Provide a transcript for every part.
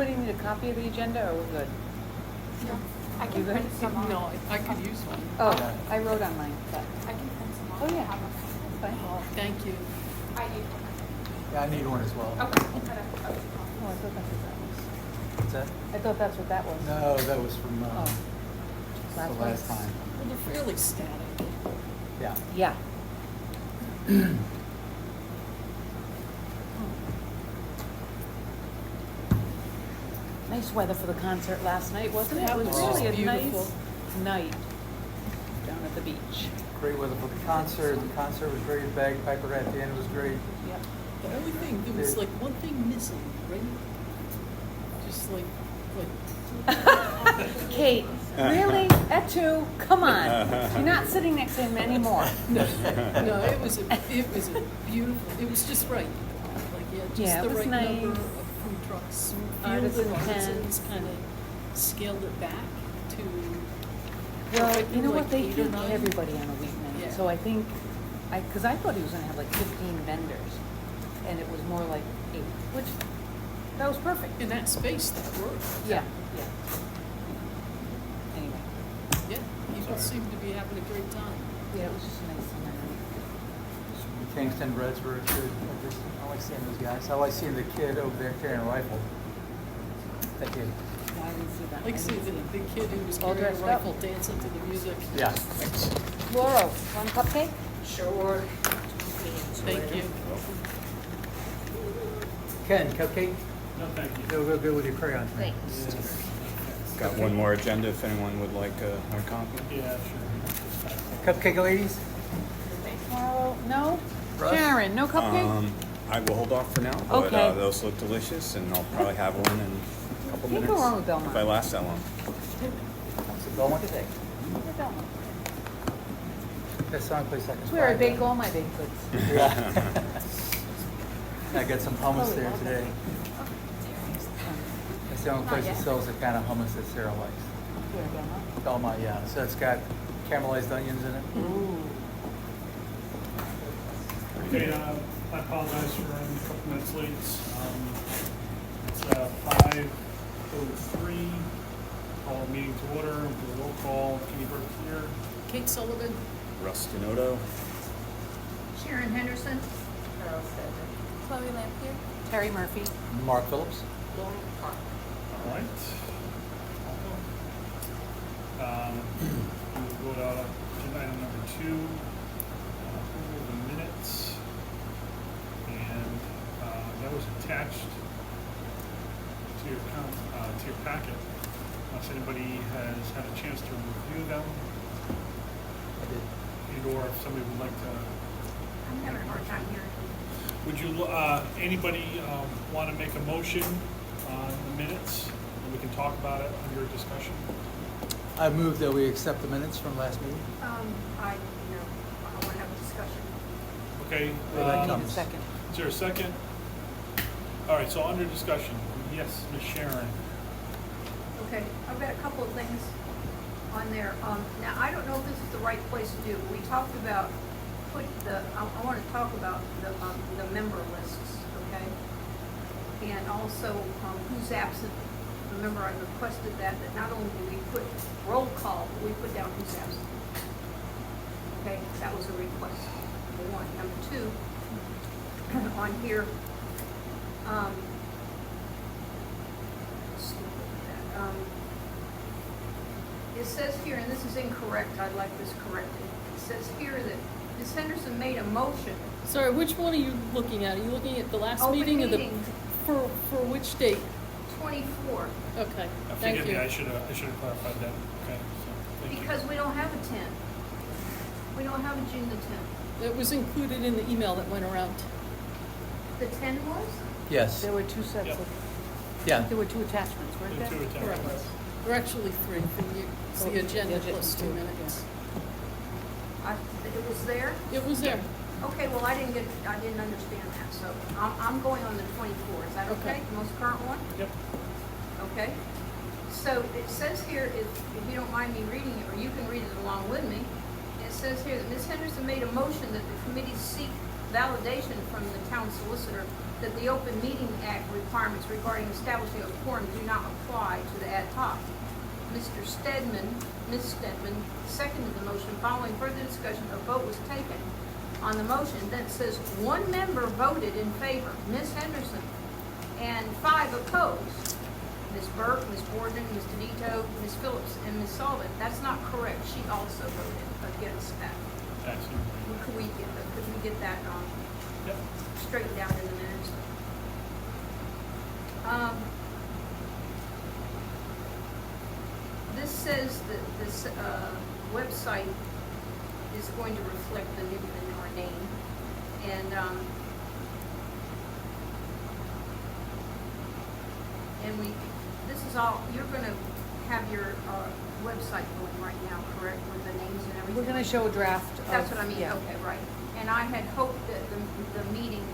anybody need a copy of the agenda, or we're good? No, I You can good? print some off. No, I could use one. Oh, Yeah. I wrote on mine, but, I can print some off. oh, yeah, Have them. that's fine. Oh, thank you. I need one. Yeah, I need one as well. Okay. Oh, I thought that's what that was. What's that? I thought that's what that was. No, that was from Oh. the last time. Well, they're fairly static. Yeah. Yeah. Nice weather for the concert last night, wasn't it? It was It was really a beautiful. nice night down at the beach. Great weather for the concert. The concert was great. Bagpiper at the end was great. Yep. The only thing, there was like one thing missing, right? Just like, Kate, really? At two? Come on. You're not sitting next to him anymore. no, it was a beautiful, it was just right. Like, Yeah, just it the was right number nice. of food trucks. Artisan Artisans kind of scaled it back to. Well, like, you know like what, they 8 or can't 9. get everybody on a weeknight, Yeah. so I think, because I thought he was gonna have like 15 vendors, and it was more like 8, which, that was perfect. In that space, that worked. Yeah, yeah. Anyway, Yeah, people seem to be having a great time. yeah, it was just a nice summer night. The Kingston Reds were good. I like seeing those guys. I like seeing the kid over there carrying a rifle. That kid. No, I didn't see that. Like, I see didn't the kid who was All carrying a dressed up. rifle dancing to the music. Yeah. Laura, want a cupcake? Sure. Thank you. Ken, cupcake? No, thank you. It'll go good with your crayon. Thanks. Got one more agenda if anyone would like a copy. Yeah, sure. Cupcake ladies? Tomorrow, no? Russ? Sharon, no cupcake? I will hold off for now, but Okay. those look delicious, and I'll probably have one in a couple Can't minutes. go wrong with Belmont. If I last that long. What's it going today? That song plays like It's where I bake all my baked goods. Yeah. I got some hummus there today. It's the only place that sells the kind of hummus that Sarah likes. Where, Belmont? Belmont, yeah. So it's got caramelized onions in it. Ooh. Okay, I apologize for running a couple minutes late. It's 5:03. Call the meeting to order. Do a roll call. Kenny Burke here. Kate Sullivan, Russ Denoto. Sharon Henderson. Chloe Lampier. Terry Murphy. Mark Phillips. Lauren Park. All right. We'll go to agenda item number 2, approval of the minutes. And that was attached to your packet. Unless anybody has had a chance to review them, I did. and or if somebody would like to. I'm having a hard time hearing. Would you, anybody want to make a motion on the minutes? And we can talk about it under discussion. I move that we accept the minutes from last meeting. I want to have a discussion. Okay. Where that Need a comes. second. Is there a second? All right, so under discussion, yes, Ms. Sharon. Okay, I've got a couple of things on there. Now, I don't know if this is the right place to do. We talked about, I want to talk about the member lists, okay? And also who's absent. Remember, I requested that not only do we put roll call, but we put down who's absent. Okay, that was a request, number one. Number two, on here, it says here, and this is incorrect, I'd like this corrected. It says here that Ms. Henderson made a motion. sorry, which one are you looking at? Are you looking at the last Open meeting or the, meeting. for which date? 24, Okay, Forgive thank me, I you. should have clarified that. Okay, so, thank you. because we don't have a 10. We don't have a June the 10th. It was included in the email that went around. The 10 was? Yes. There were two sets Yep. of, Yeah. there were two attachments, weren't The there? two attachments. There are actually 3 for you. It's Oh, the agenda the plus 2 agenda, minutes. It was there? It was there. Okay, well, I didn't understand that, so I'm going on the 24. Is that okay? Okay. The most current one? Yep. Okay. So it says here, if you don't mind me reading it, or you can read it along with me, it says here that Ms. Henderson made a motion that the committee seek validation from the town solicitor that the Open Meeting Act requirements regarding establishing a quorum do not apply to the ad hoc. Mr. Stedman, Ms. Stedman seconded the motion. Following further discussion, a vote was taken on the motion. Then it says one member voted in favor, Ms. Henderson, and 5 opposed. Ms. Burke, Ms. Borden, Ms. Denito, Ms. Phillips, and Ms. Sullivan. That's not correct. She also voted against that. Excellent. Could we get that Yep. straightened out in the minutes? This says that this website is going to reflect the new name, and this is all, you're gonna have your website going right now, correct, with the names and everything? We're gonna show a draft of. That's what I mean, yeah. okay, right. And I had hoped that the meeting,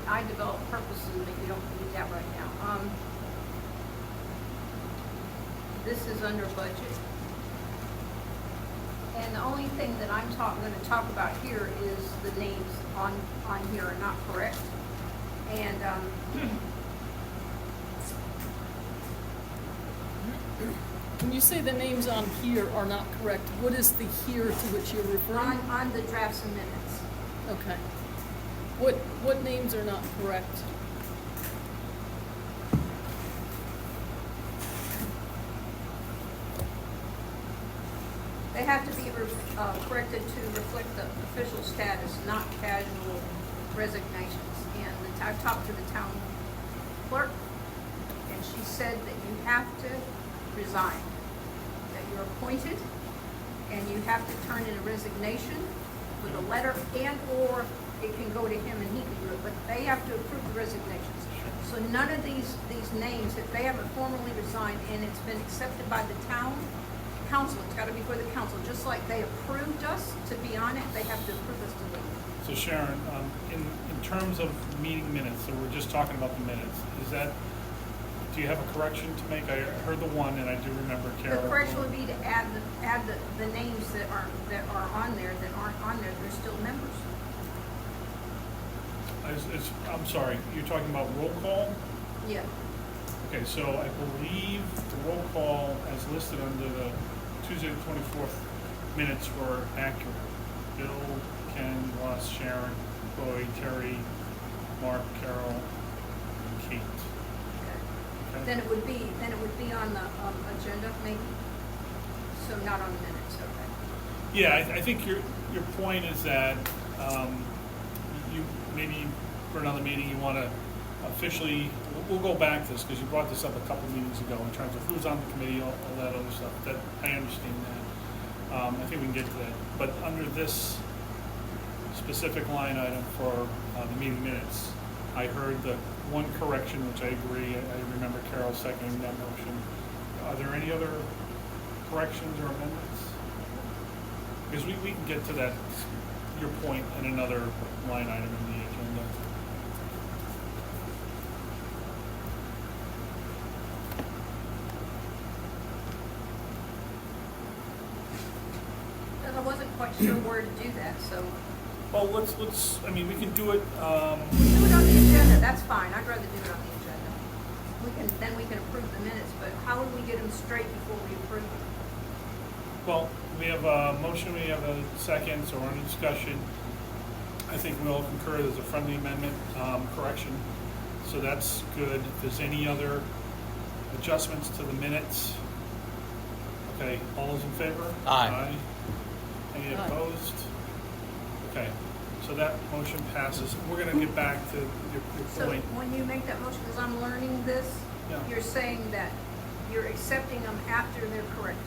I developed purposes, but you don't need that right now. This is under budget. And the only thing that I'm gonna talk about here is the names on here are not correct. And, When you say the names on here are not correct, what is the here to which you're referring? on the drafts and minutes. Okay. What names are not correct? They have to be corrected to reflect the official status, not casual resignations. And I talked to the town clerk, and she said that you have to resign, that you're appointed, and you have to turn in a resignation with a letter, and/or it can go to him and he can do it, but they have to approve the resignations. So none of these names, if they haven't formally resigned and it's been accepted by the town council, it's gotta be for the council, just like they approved us to be on it, they have to approve us to leave. So Sharon, in terms of meeting minutes, so we're just talking about the minutes, do you have a correction to make? I heard the one, and I do remember Carol. The correction would be to add the names that are on there, that aren't on there, they're still members. I'm sorry, you're talking about roll call? Yeah. Okay, so I believe the roll call as listed under the Tuesday the 24th minutes were accurate. Bill, Ken, Ross, Sharon, Chloe, Terry, Mark, Carol, and Kate. Okay? Then it would be on the agenda, maybe? So not on the minutes, okay. Yeah, I think your point is that you maybe for another meeting you want to officially, we'll go back to this because you brought this up a couple meetings ago in terms of who's on the committee, all that other stuff. That I understand that. I think we can get to that. But under this specific line item for the meeting minutes, I heard the one correction, which I agree. I remember Carol seconding that motion. Are there any other corrections or amendments? Because we can get to that, your point, in another line item in the agenda. Because I wasn't quite sure where to do that, so. Well, let's, I mean, we can do it, Do it on the agenda, that's fine, I'd rather do it on the agenda. Then we can approve the minutes, but how would we get them straight before we approve them? well, we have a motion, we have a second, so we're in discussion. I think we'll concur there's a friendly amendment, correction, so that's good. If there's any other adjustments to the minutes? Okay, all those in favor? Aye. Any Aye. opposed? Okay, so that motion passes. We're gonna get back to your So point. when you make that motion, because I'm learning this, Yeah. you're saying that you're accepting them after they're corrected.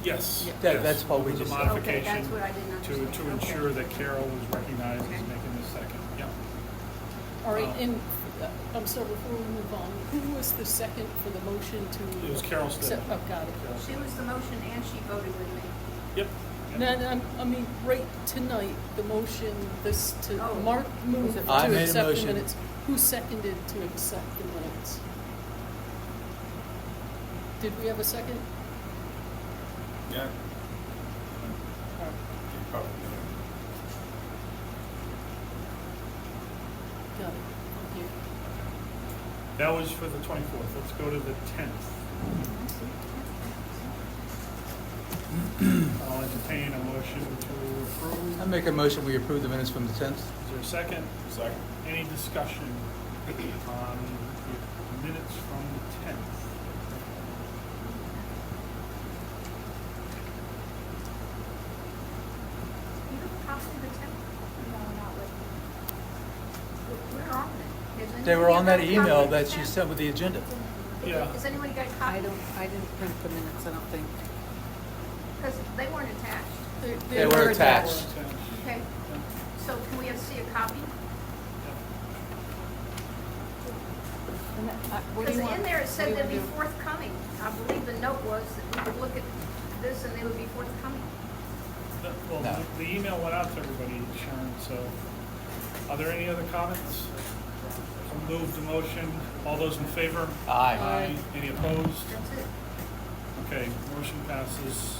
Yes. Yeah. That- yes. that's what we With the just- Okay, modification that's what I didn't understand. to Okay. ensure that Carol was recognized as Okay. making the second. Yep. All right, and I'm sorry, before we move on, who was the second for the motion to? It was Carol accept- Stedman. Oh, got it. Carol She Stedman. was the motion and she voted with me. Yep. No, I mean, right tonight, the motion, Oh. Mark moved I to made a accept the motion. minutes. Who seconded to accept the minutes? Did we have a second? Yeah. Probably. Got it. Thank you. That was for the 24th. Let's go to the 10th. I'll entertain a motion to approve. I make a motion, we approve the minutes from the 10th. Is there a second? Second. Any discussion on the minutes from the 10th? You have a copy of the temp? No, not with me. Where are they? Has They were anybody on that got a copy email of the that you temp? sent with the agenda. Yeah. Has anyone got a copy? I didn't print the minutes, I don't think. Because they weren't attached. They were attached. Okay, so can we see a copy? And that- what do Because you want? in there it What said do you they'd be wanna do? forthcoming. I believe the note was that we could look at this and they would be forthcoming. Well, No. the email went out to everybody, Sharon, so are there any other comments? I'll move the motion. All those in favor? Aye. Any opposed? That's it. Okay, motion passes.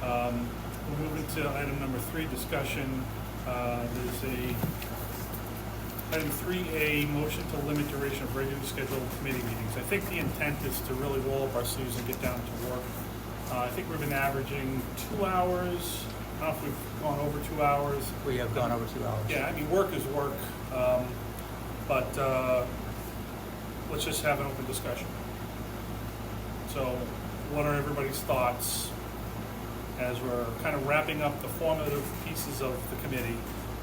We'll move into item number 3, discussion. There's item 3A, motion to limit duration of regularly scheduled committee meetings. I think the intent is to really roll up our sleeves and get down to work. I think we've been averaging 2 hours. I don't know if we've gone over 2 hours. We have gone over 2 hours. Yeah, I mean, work is work, but let's just have an open discussion. So what are everybody's thoughts as we're kind of wrapping up the formative pieces of the committee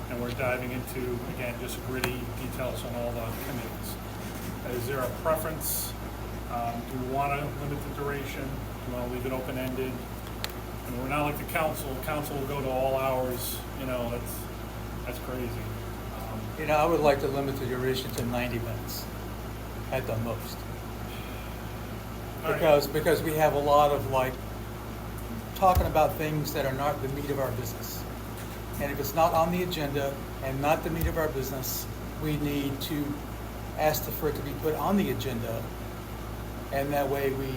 and we're diving into, again, just gritty details on all the committees? Is there a preference? Do we want to limit the duration? Do we want to leave it open-ended? And we're not like the council. Council will go to all hours, that's crazy. You know, I would like to limit the duration to 90 minutes at the most. All right. Because we have a lot of talking about things that are not the meat of our business. And if it's not on the agenda and not the meat of our business, we need to ask for it to be put on the agenda. And that way we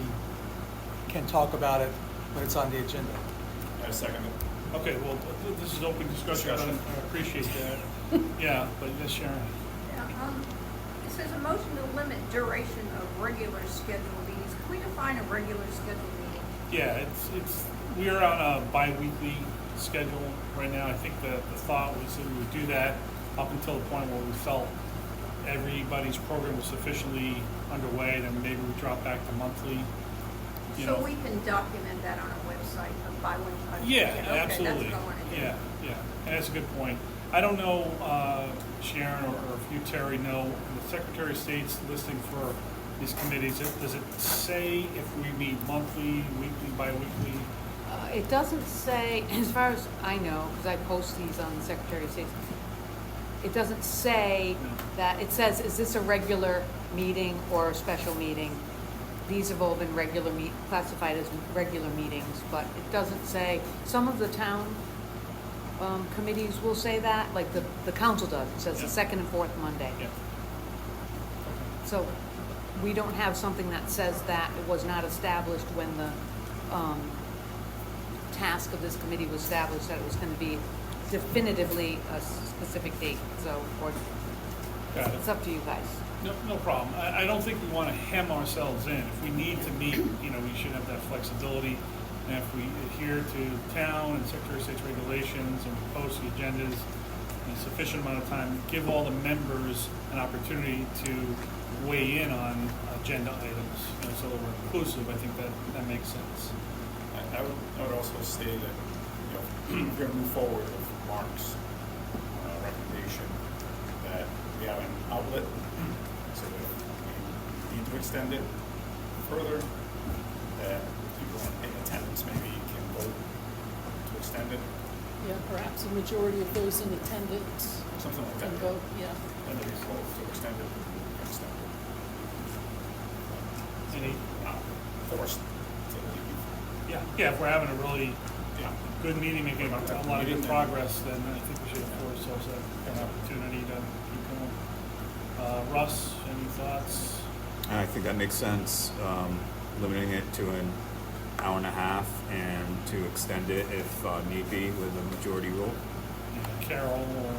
can talk about it when it's on the agenda. I second it. Okay, well, this is open discussion, but I appreciate that. Yeah, but yes, Sharon. Yeah, it says a motion to limit duration of regular scheduled meetings. Can we define a regular scheduled meeting? Yeah, we are on a bi-weekly schedule right now. I think the thought was that we would do that up until the point where we felt everybody's program was sufficiently underway, then maybe we drop back to monthly. So we can document that on our website by when. Yeah, okay, absolutely. That's what I want to do. Yeah, and that's a good point. I don't know, Sharon, or if you, Terry, know, the Secretary of State's listing for these committees, does it say if we meet monthly, weekly, bi-weekly? It doesn't say, as far as I know, because I post these on the Secretary of State, it doesn't say that, it says, is this a regular meeting or a special meeting? These have all been classified as regular meetings, but it doesn't say, some of the town committees will say that, like the council does, it says the second and fourth Monday. Yeah. So we don't have something that says that it was not established when the task of this committee was established, that it was going to be definitively a specific date, so, or Got it. it's up to you guys. No problem. I don't think we want to hem ourselves in. If we need to meet, we should have that flexibility. And if we adhere to town and Secretary of State's regulations and we post the agendas in a sufficient amount of time, give all the members an opportunity to weigh in on agenda items, so that we're inclusive, I think that makes sense. I would also say that, if we're going to move forward with Mark's recommendation, that we have an outlet, so that if we need to extend it further, that people in attendance maybe can vote to extend it, Yeah, perhaps a majority of those in attendance something like can that. vote, yeah. And then we vote to extend it, extend it. Any, Not forced to leave. yeah, if we're having a really Yeah. good meeting, making a lot of good progress, then I think we should afford ourselves an opportunity to keep going. Russ, any thoughts? I think that makes sense, limiting it to an hour and a half, and to extend it if need be with a majority rule. Carol, or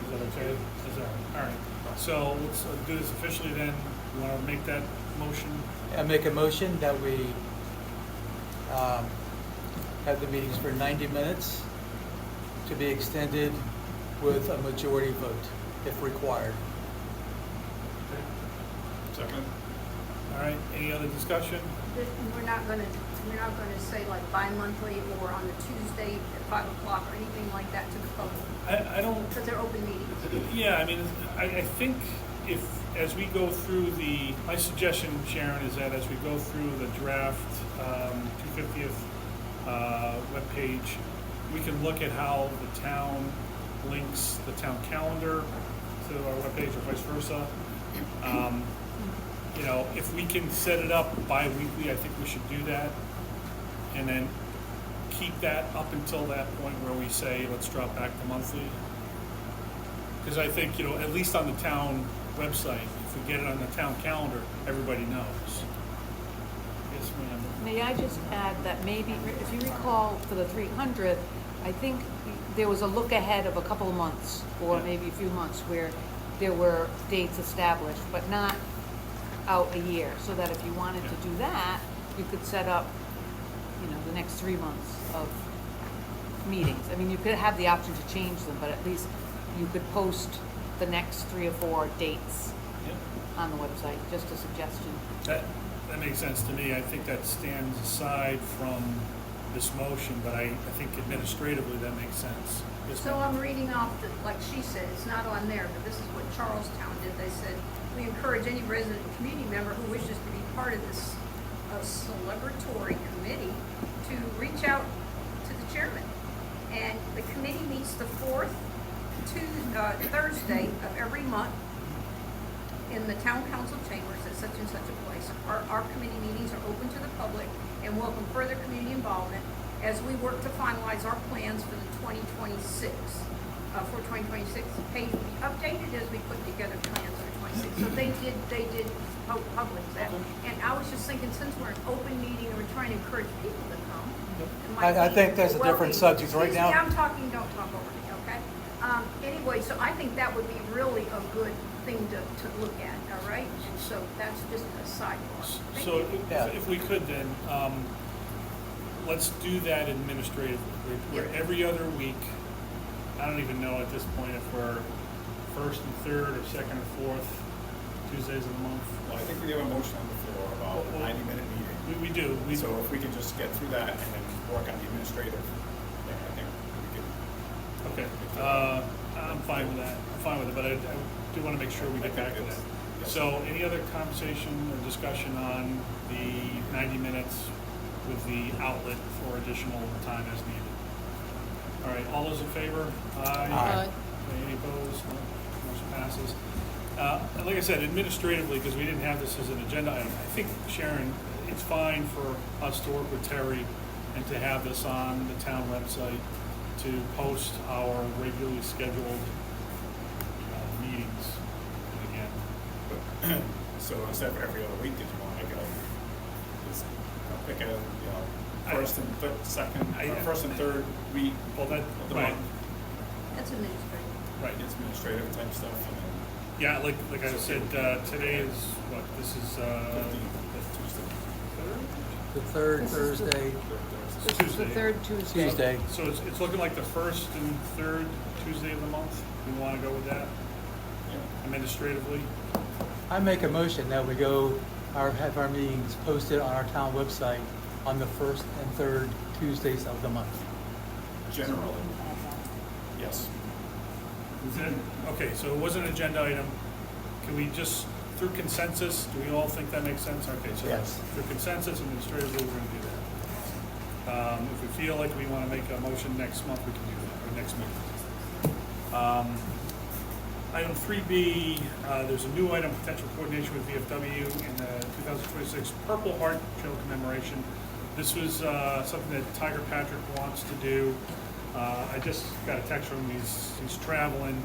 is that okay? Is that, all right. So let's do this officially then. You want to make that motion? I make a motion that we have the meetings for 90 minutes to be extended with a majority vote if required. Second? All right, any other discussion? We're not gonna say like bi-monthly or on the Tuesday at 5 o'clock or anything like that to the public, I don't, because they're open meetings. yeah, I mean, I think if, as we go through my suggestion, Sharon, is that as we go through the draft 250th webpage, we can look at how the town links the town calendar to our webpage or vice versa. You know, if we can set it up bi-weekly, I think we should do that. And then keep that up until that point where we say, let's drop back to monthly. Because I think, you know, at least on the town website, if we get it on the town calendar, everybody knows. Yes, ma'am. May I just add that maybe, if you recall, for the 300th, I think there was a look ahead of a couple of months, or Yeah. maybe a few months, where there were dates established, but not out a year, so that if you wanted to do that, you could set up, you know, the next 3 months of meetings. I mean, you could have the option to change them, but at least you could post the next 3 or 4 dates Yeah. on the website, just a suggestion. That makes sense to me. I think that stands aside from this motion, but I think administratively that makes sense. Yes, So ma'am. I'm reading off the, like she said, it's not on there, but this is what Charlestown did. They said, we encourage any resident and community member who wishes to be part of this celebratory committee to reach out to the chairman. And the committee meets the fourth Thursday of every month in the town council chambers at such and such a place. Our committee meetings are open to the public and welcome further community involvement as we work to finalize our plans for the 2026. For 2026, the page will be updated as we put together plans for 26. So they did publish that. And I was just thinking, since we're an open meeting and we're trying to encourage people to come. it might I be think that's a different welcome. subject right Excuse me, now. I'm talking, don't talk over me, okay? Anyway, so I think that would be really a good thing to look at, all right? And so that's just a sidebar. Thank So you. Yeah. if we could then, let's do that administratively. We're Yeah. every other week. I don't even know at this point if we're first and third or second or fourth Tuesdays of the month. Well, I think we have a motion on the floor about a 90-minute meeting. We do. So if we can just get through that and then work on the administrative thing, I think we can. Okay, I'm fine with that. I'm fine with it, but I do want to make sure we get back to that. Yes. So any other conversation or discussion on the 90 minutes with the outlet for additional time as needed? All right, all those in favor? Aye. Any opposed? No. Motion passes. And like I said, administratively, because we didn't have this as an agenda item, I think, Sharon, it's fine for us to work with Terry and to have this on the town website to post our regularly scheduled meetings again. So instead of every other week, did you want to make it pick a, first and first and third week Well, that, of the right, month? That's administrative. right. It's administrative type stuff, and then Yeah, like I said, today is, what, this is, 15th, Tuesday. The third This is the- Thursday, This is the Tuesday. third Tuesday. Tuesday. So it's looking like the first and third Tuesday of the month. We want to go with that Yeah. administratively. I make a motion that we have our meetings posted on our town website on the first and third Tuesdays of the month. Generally, yes. Okay, so it was an agenda item. Can we just, through consensus, do we all think that makes sense? Okay, so Yes. through consensus, administratively, we're going to do that. If we feel like we want to make a motion next month, we can do that, or next meeting. Item 3B, there's a new item, potential coordination with VFW in the 2026 Purple Heart Trail commemoration. This was something that Tiger Patrick wants to do. I just got a text from him, he's traveling,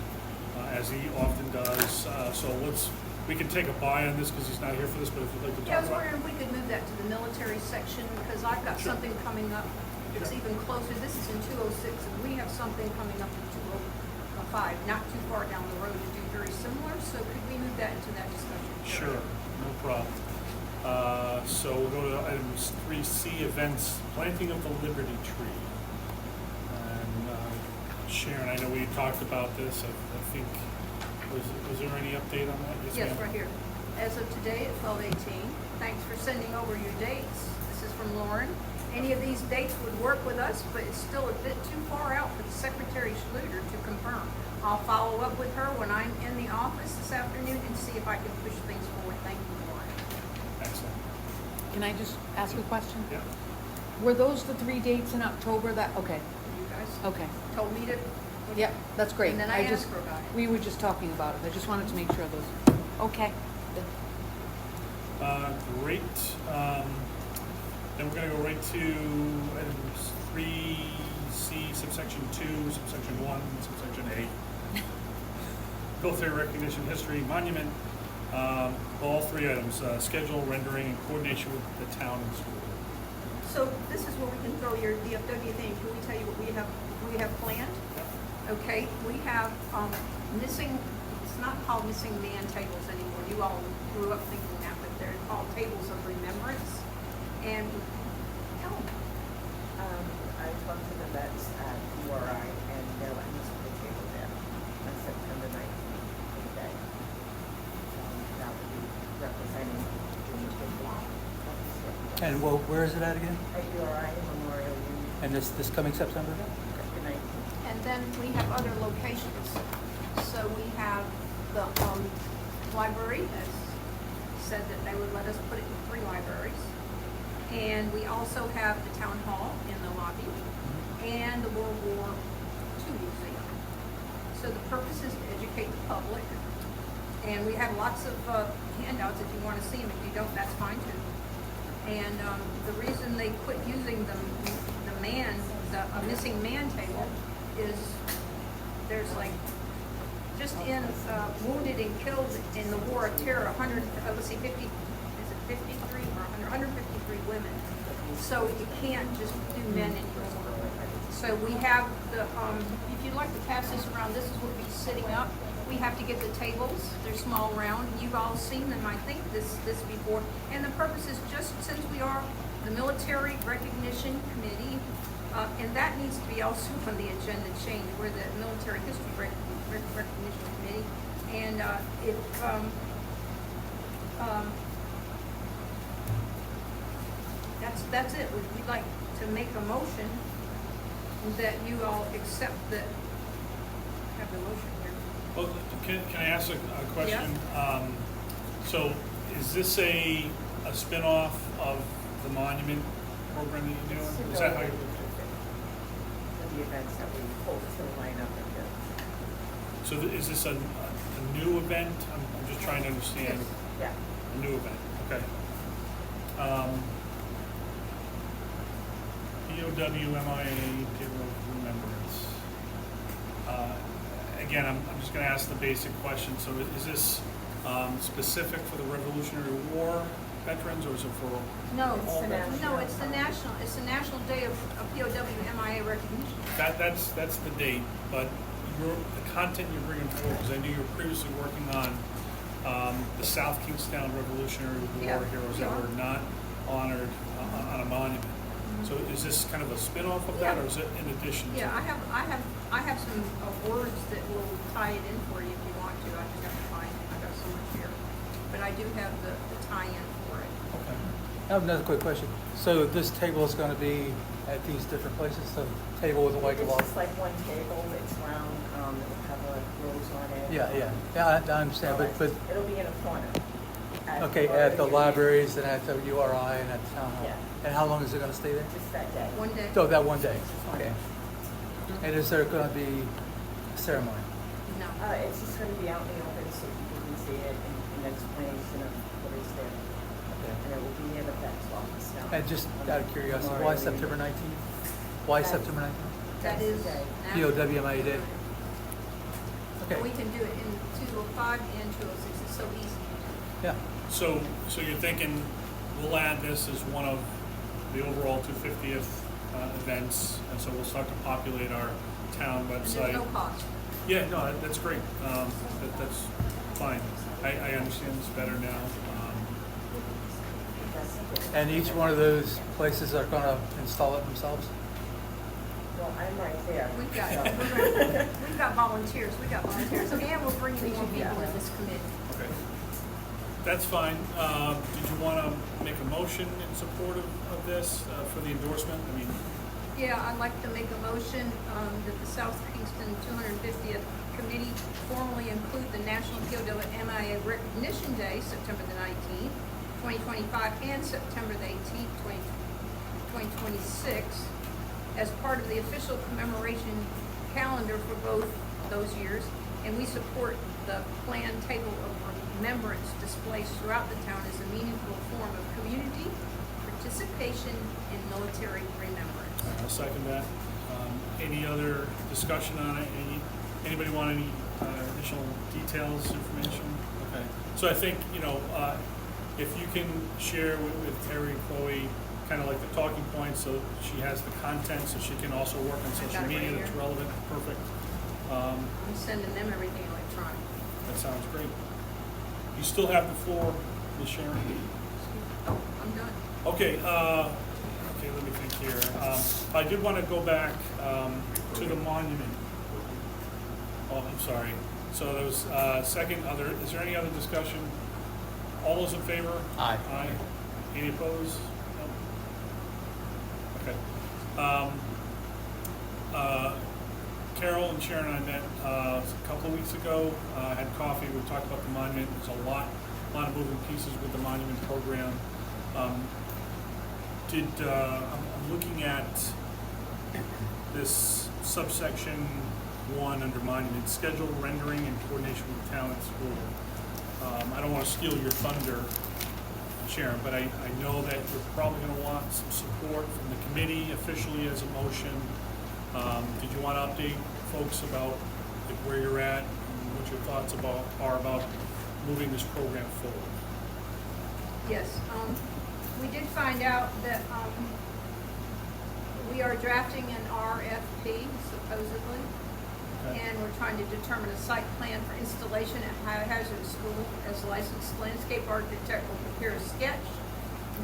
as he often does, so let's we can take a buy on this because he's not here for this, but if you'd like to Yeah, I talk was about it. wondering if we could move that to the military section, because I've got Sure. something coming up. It's Sure. even closer. This is in 206, and we have something coming up in 205, not too far down the road to do very similar. So could we move that into that discussion? Sure, no problem. So we'll go to items 3C, events, planting of the Liberty Tree. And Sharon, I know we talked about this, I think, was there any update on that? Yes, ma'am. right here. As of today at 12:18, thanks for sending over your dates. This is from Lauren. Any of these dates would work with us, but it's still a bit too far out for the Secretary Schluter to confirm. I'll follow up with her when I'm in the office this afternoon and see if I can push things forward. Thank you, Lauren. Excellent. Can I just ask a question? Yeah. Were those the 3 dates in October that, okay, You guys okay. told me to. Yeah, that's great. And then I just- asked her about it. We were just talking about it. I just wanted to make sure those, okay. Great. Then we're gonna go right to items 3C, subsection 2, subsection 1, subsection A. Military recognition, history, monument, all three items, schedule, rendering, and coordination with the town and school. So this is where we can throw your DFW thing. Can we tell you what we have planned? Okay, we have missing, it's not called missing man tables anymore. You all grew up thinking that, but they're called tables of remembrance. And tell them. I talked to the vets at URI and they're letting us put a table there on September 19th day. That would be representing the block. And well, where is it at again? At URI Memorial Union, And this coming September? the 19th. And then we have other locations. So we have the library has said that they would let us put it in 3 libraries. And we also have the town hall in the lobby and the World War II Museum. So the purpose is to educate the public. And we have lots of handouts if you want to see them. If you don't, that's fine too. And the reason they quit using the missing man table is there's like, just in wounded and killed in the war of terror, 53 or 153 women. So you can't just do men anymore. So we have the, if you'd like to pass this around, this is what we'll be sitting up. We have to get the tables, they're small round, you've all seen them, I think, this before. And the purpose is just since we are the Military Recognition Committee, and that needs to be also on the agenda change, we're the Military History Recognition Committee. And that's it. We'd like to make a motion that you all accept that, have the motion here. Well, can I ask a question? So is this a spin-off of the monument program that you're doing? Is that how you? For the events that we hope to line up and do. So is this a new event? I'm just trying to understand. Yeah. A new event, okay. POWMIA, Table of Remembrance. Again, I'm just gonna ask the basic question. So is this specific for the Revolutionary War veterans, or is it for? No, all veterans? it's the National Day of POWMIA recognition. That's the date, but the content you're bringing forward, because I knew you were previously working on the South Kingstown Revolutionary War Yeah, heroes we that are. were not honored on a monument. So is this kind of a spin-off of that, Yeah. or is it in addition to? Yeah, I have some words that will tie it in for you if you want to. I just have to find it. I got so much here. But I do have the tie-in for it. Okay. I have another quick question. So this table is going to be at these different places, the table with the white It's cloth? just like one table, it's round, it'll have a rose on it. Yeah, I understand, but, It'll be in a corner. okay, at the libraries and at the URI and at the town hall? Yeah. And how long is it going to stay there? Just that day. One day. Oh, that one day, Just one. okay. And is there going to be a ceremony? No. It's just gonna be out in the open so people can see it and an explanation of what is there. Okay. And it will be in the vet's office now. And just on out of curiosity, why Memorial September Union. 19th? Why That- September 19th? That That's is. the day. National- POWMIA Day. Okay. And we can do it in 205 and 206, it's so easy. Yeah. So you're thinking we'll add this as one of the overall 250th events, and so we'll start to populate our town And website. there's no cost. Yeah, no, that's great. That's fine. I understand this better now. And each one of those places are gonna install it themselves? Well, I'm right there. We've got, so- we've got volunteers, and we'll bring in more people in this committee. Okay. That's fine. Did you want to make a motion in support of this for the endorsement? I mean, Yeah, I'd like to make a motion that the South Kingston 250th Committee formally include the National POW MIA Recognition Day, September the 19th, 2025, and September the 18th, 2026, as part of the official commemoration calendar for both those years, and we support the planned table of remembrance displays throughout the town as a meaningful form of community participation in military remembrance. I'll second that. Any other discussion on it? Anybody want any additional details, information? Okay. So I think, if you can share with Terry and Chloe kind of like the talking points, so she has the content, so she can also work on I've social got it right media that's here. relevant. Perfect. I'm sending them everything electronic. That sounds great. You still have the floor, Ms. Sharon. Oh, I'm done. Okay, let me think here. I did want to go back to the monument. Oh, I'm sorry. So there was second, is there any other discussion? All those in favor? Aye. Aye. Any opposed? No? Okay. Carol and Sharon and I met a couple of weeks ago, had coffee, we talked about the monument. There's a lot of moving pieces with the monument program. I'm looking at this subsection 1 under monument, schedule rendering in coordination with the town and school. I don't want to steal your thunder, Sharon, but I know that you're probably going to want some support from the committee officially as a motion. Did you want to update folks about where you're at and what your thoughts are about moving this program forward? Yes, we did find out that we are drafting an RFP supposedly, Okay. and we're trying to determine a site plan for installation at Hazard School. As licensed landscape architect will prepare a sketch,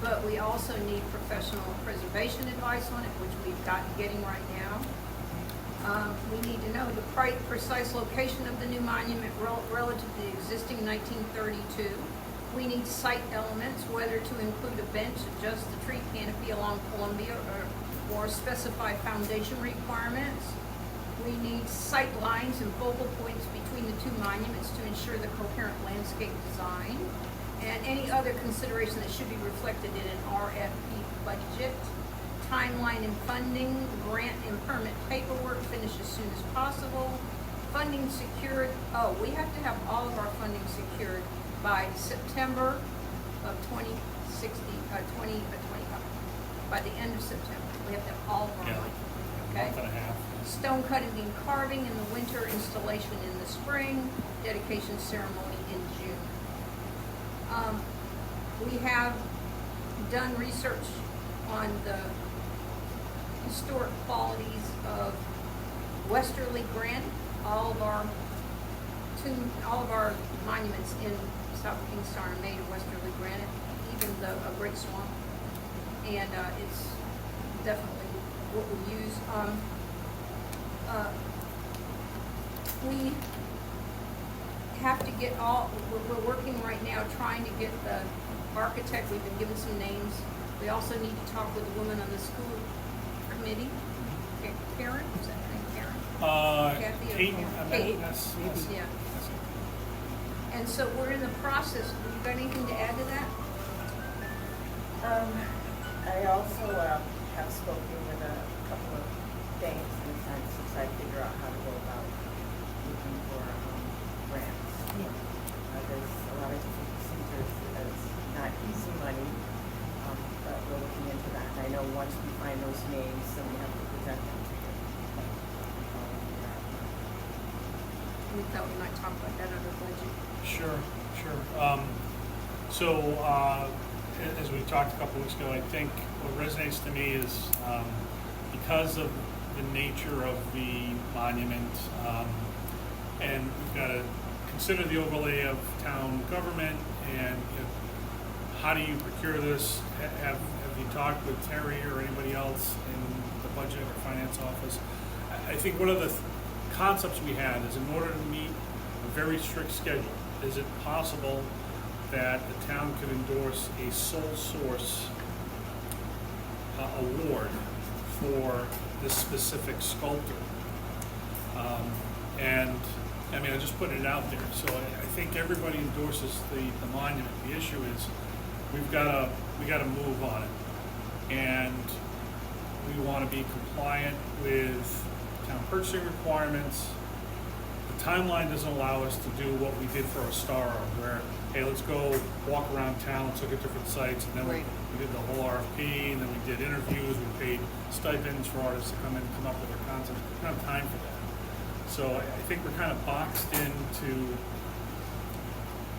but we also need professional preservation advice on it, which we've got getting right now. We need to know the precise location of the new monument relative to the existing 1932. We need site elements, whether to include a bench, adjust the tree canopy along Columbia, or specify foundation requirements. We need sight lines and focal points between the two monuments to ensure the coherent landscape design, and any other consideration that should be reflected in an RFP budget. Timeline and funding, grant and permit paperwork finished as soon as possible. Funding secured, we have to have all of our funding secured by September of 2025. By the end of September, we have to have all of our Yeah. money, A okay? month and a half. Stone cutting and carving in the winter, installation in the spring, dedication ceremony in June. We have done research on the historic qualities of Westerly granite. All of our monuments in South Kingston are made of Westerly granite, even the Great Swamp. And it's definitely what we use. We have to get we're working right now trying to get the architect. We've been given some names. We also need to talk with the woman on the school committee. Karen, is that her name, Karen? Kathy or Kate, Karen? Kate. yes. Yeah. And so we're in the process. Have you got anything to add to that? I also have spoken with a couple of banks in the sense since I figure out how to go about looking for grants. There's a lot of different procedures. It's not easy money, but we're looking into that. And I know once we find those names, then we have to present them to you. We we thought we might talk about that under budget. Sure. So, as we talked a couple weeks ago, I think what resonates to me is because of the nature of the monument, and we've got to consider the overlay of town government and how do you procure this? Have you talked with Terry or anybody else in the budget or finance office? I think one of the concepts we had is in order to meet a very strict schedule, is it possible that the town could endorse a sole source award for this specific sculptor? And I mean, I'm just putting it out there. So I think everybody endorses the monument. The issue is we gotta move on it, and we want to be compliant with town purchasing requirements. The timeline doesn't allow us to do what we did for Ostara, where, hey, let's go walk around town, let's look at different sites, and then Right. we did the whole RFP, and then we did interviews, we paid stipends for artists to come in and come up with their concepts. We don't have time for that. So I think we're kind of boxed into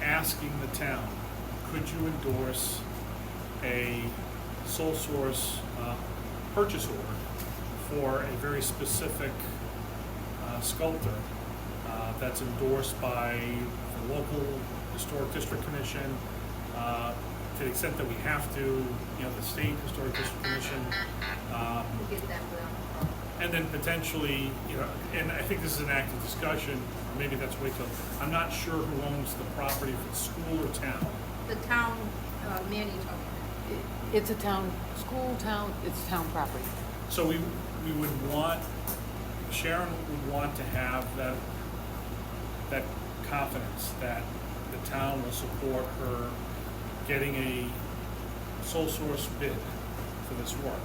asking the town, could you endorse a sole source purchase order for a very specific sculptor that's endorsed by the local historic district commission, to the extent that we have to, the state historic district commission, We'll get that without a problem. and then potentially, and I think this is an active discussion, or maybe that's wait till, I'm not sure who owns the property, if it's school or town. The town, Manny told me. It's a town, it's town property. So we would want, Sharon would want to have that confidence that the town will support her getting a sole source bid for this work.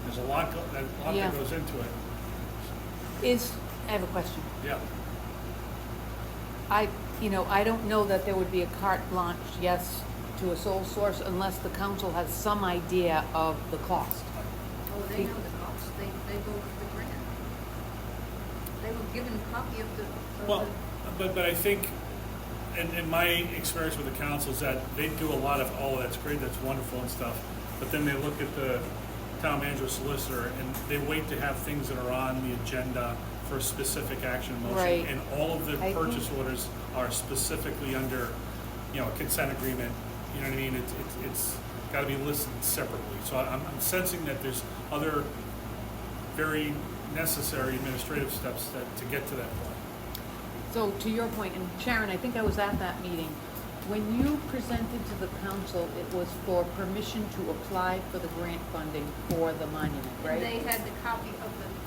There's a lot Yeah. that goes into it. I have a question. Yeah. I don't know that there would be a carte blanche yes to a sole source unless the council has some idea of the cost. Oh, they know the cost. They go with the grant. They were given a copy of the. Well, but I think, in my experience with the council is that they do a lot of, oh, that's great, that's wonderful and stuff, but then they look at the town manager solicitor and they wait to have things that are on the agenda for a specific action motion. Right. And all of the I purchase think- orders are specifically under, a consent agreement. You know what I mean? It's got to be listed separately. So I'm sensing that there's other very necessary administrative steps to get to that point. So to your point, and Sharon, I think I was at that meeting, when you presented to the council, it was for permission to apply for the grant funding for the monument, And right? they had the copy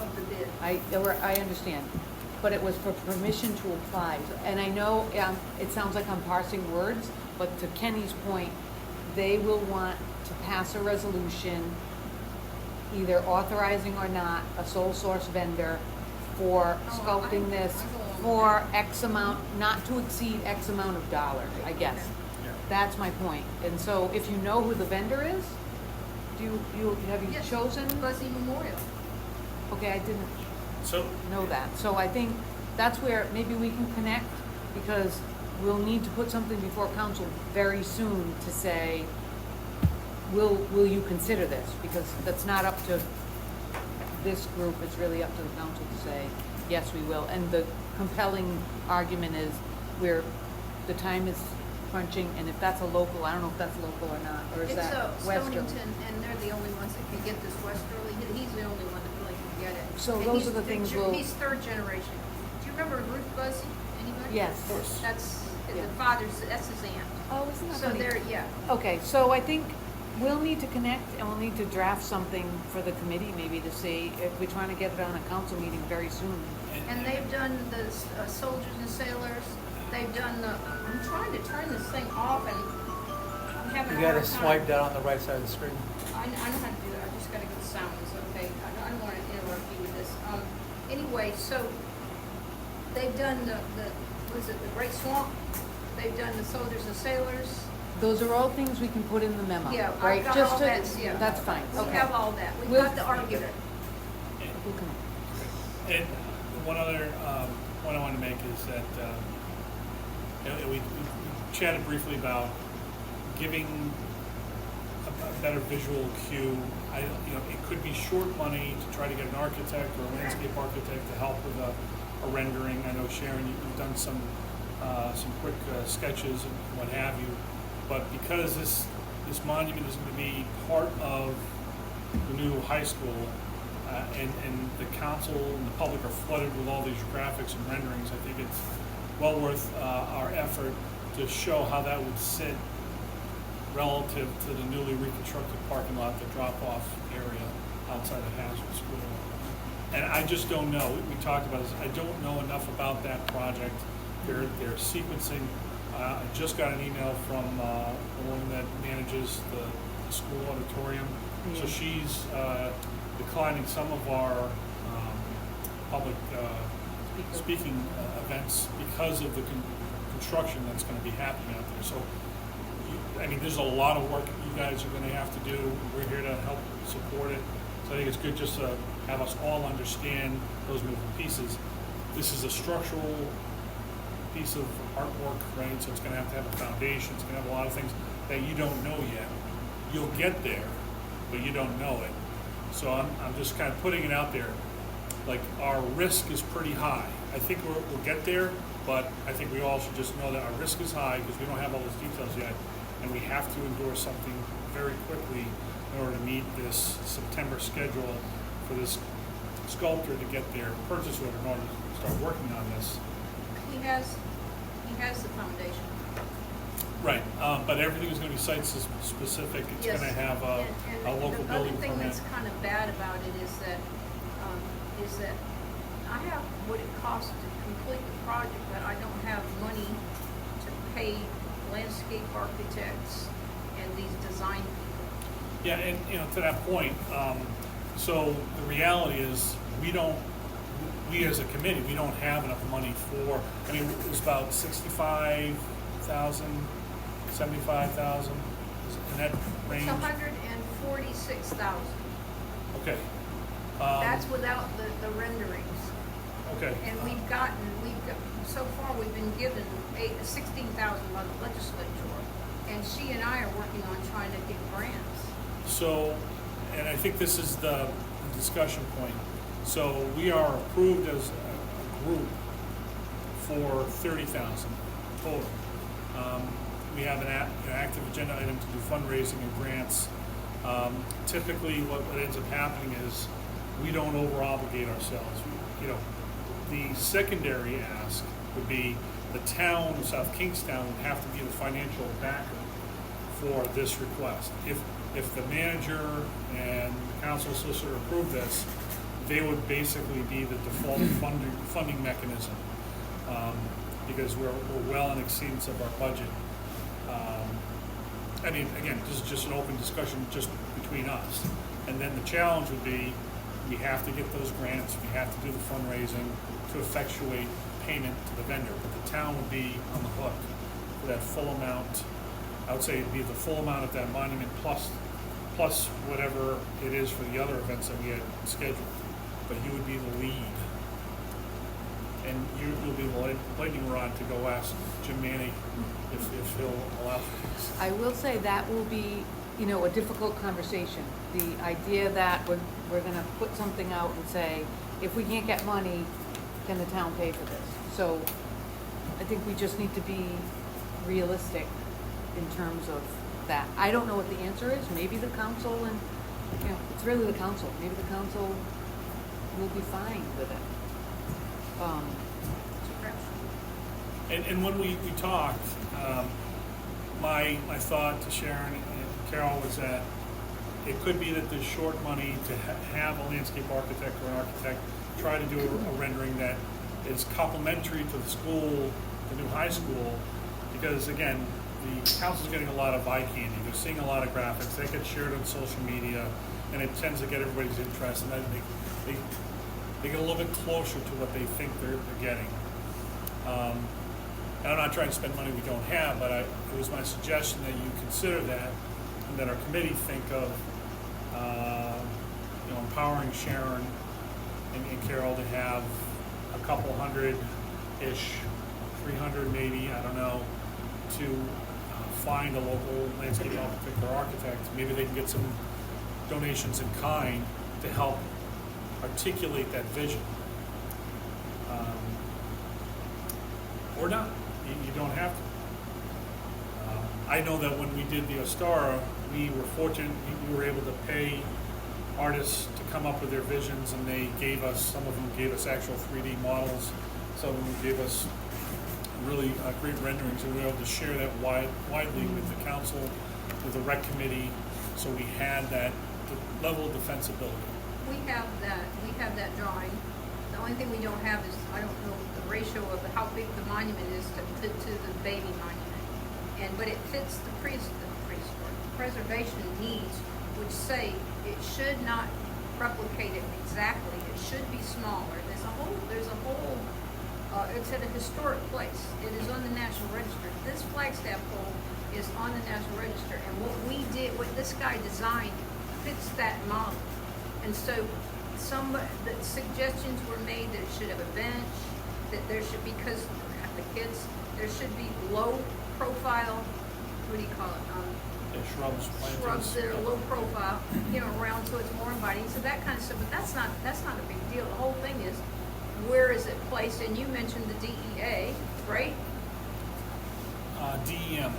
of the bid. I understand, but it was for permission to apply. And I know, it sounds like I'm parsing words, but to Kenny's point, they will want to pass a resolution, either authorizing or not, a sole source vendor for sculpting this for X amount, not to exceed X amount of dollars, I guess. Yeah. That's my point. And so if you know who the vendor is, have you Yes. chosen? Buzzy Memorial. Okay, I didn't So, know that. So I think that's where maybe we can connect, because we'll need to put something before council very soon to say, will you consider this? Because that's not up to this group, it's really up to the council to say, yes, we will. And the compelling argument is the time is crunching, and if that's a local, I don't know if that's local or not, or is It's that Westerly? Stonington, and they're the only ones that can get this Westerly. He's the only one that really can get it. So And those he's are the things He's third generation. Do you remember Ruth Buzzy? Anybody? Yes. of course. That's Yeah. the father's, that's his aunt. Oh, isn't that So funny? they're, yeah. Okay, so I think we'll need to connect, and we'll need to draft something for the committee maybe to see if we're trying to get it on a council meeting very soon. And they've done the soldiers and sailors. They've done I'm trying to turn this thing off and I'm having a You hard gotta time. swipe down on the right side of the screen. I know how to do that, I just gotta go to sounds, okay? I don't wanna interrupt you with this. Anyway, so they've done the Great Swamp, they've done the soldiers and sailors. Those are all things we can put in the memo, Yeah, right? I've got Just all to- that, yeah. That's fine, We okay. have all that, we've We'll- got the argument. We'll connect. And one other point I want to make is that, we chatted briefly about giving a better visual cue. It could be short money to try to get an architect or a landscape architect to help with a rendering. I know Sharon, you've done some quick sketches and what have you. But because this monument is going to be part of the new high school, and the council and the public are flooded with all these graphics and renderings, I think it's well worth our effort to show how that would sit relative to the newly reconstructed parking lot, the drop-off area outside of Hazard School. And I just don't know. We talked about this. I don't know enough about that project. They're sequencing. I just got an email from the woman that manages the school auditorium. So she's declining some of our public speaking events because of the construction that's going to be happening out there. So, there's a lot of work you guys are going to have to do. We're here to help support it. So I think it's good just to have us all understand those moving pieces. This is a structural piece of artwork, right? So it's going to have a foundation. It's going to have a lot of things that you don't know yet. You'll get there, but you don't know it. So I'm just kind of putting it out there. Like, our risk is pretty high. I think we'll get there, but I think we all should just know that our risk is high because we don't have all those details yet, and we have to endorse something very quickly in order to meet this September schedule for this sculptor to get their purchase order in order to start working on this. He has the foundation. Right, but everything is going to be site specific. It's Yes. going to have a local building The other thing permit. that's kind of bad about it is that I have what it costs to complete the project, but I don't have money to pay landscape architects and these design people. Yeah, and to that point, so the reality is we as a committee, we don't have enough money for, it was about 65,000, 75,000, in that range? It's 146,000. Okay. That's without the renderings. Okay. And so far, we've been given 16,000 by the legislature. And she and I are working on trying to get grants. So, and I think this is the discussion point. So we are approved as a group for 30,000 total. We have an active agenda item to do fundraising and grants. Typically, what ends up happening is we don't over-obligate ourselves. The secondary ask would be the town of South Kingstown would have to be the financial backer for this request. If the manager and the council solicitor approve this, they would basically be the default funding mechanism, because we're well in exceedance of our budget. Again, this is just an open discussion just between us. And then the challenge would be, we have to get those grants, we have to do the fundraising to effectuate payment to the vendor. But the town would be on the hook for that full amount. I would say it'd be the full amount of that monument plus whatever it is for the other events that we had scheduled. But you would be the lead. And you'll be the lightning rod to go ask Jim Manny if he'll allow for this. I will say that will be, a difficult conversation. The idea that we're gonna put something out and say, if we can't get money, can the town pay for this? So I think we just need to be realistic in terms of that. I don't know what the answer is. Maybe the council and, it's really the council. Maybe the council will be fine with it. And when we talked, my thought to Sharon and Carol was that it could be that there's short money to have a landscape architect or an architect try to do a rendering that is complementary to the school, the new high school, because again, the council's getting a lot of eye candy. They're seeing a lot of graphics. They get shared on social media, and it tends to get everybody's interest, and then they get a little bit closer to what they think they're getting. And I'm not trying to spend money we don't have, but it was my suggestion that you consider that, and that our committee think of, empowering Sharon and Carol to have a couple hundred $300-ish, 300 maybe, I don't know, to find a local landscape architect or architect. Maybe they can get some donations in kind to help articulate that vision. Or not, you don't have to. I know that when we did the Ostara, we were fortunate, we were able to pay artists to come up with their visions, and they gave us, some of them gave us actual 3D models, some of them gave us really great renderings, and we were able to share that widely with the council, with the rec committee, so we had that level of defensibility. We have that drawing. The only thing we don't have is, I don't know the ratio of how big the monument is to the baby monument. But it fits the preservation needs, which say it should not replicate it exactly. It should be smaller. There's a whole, it's at a historic place. It is on the National Register. This flagstaff pole is on the National Register. And what this guy designed fits that model. And so the suggestions were made that it should have a bench, that there should, because the kids, there should be low profile, what do you call it? Shrubs, planters. Shrubs that are low profile, around, so it's more inviting, so that kind of stuff, but that's not a big deal. The whole thing is, where is it placed? And you mentioned the DEA, right? DEM.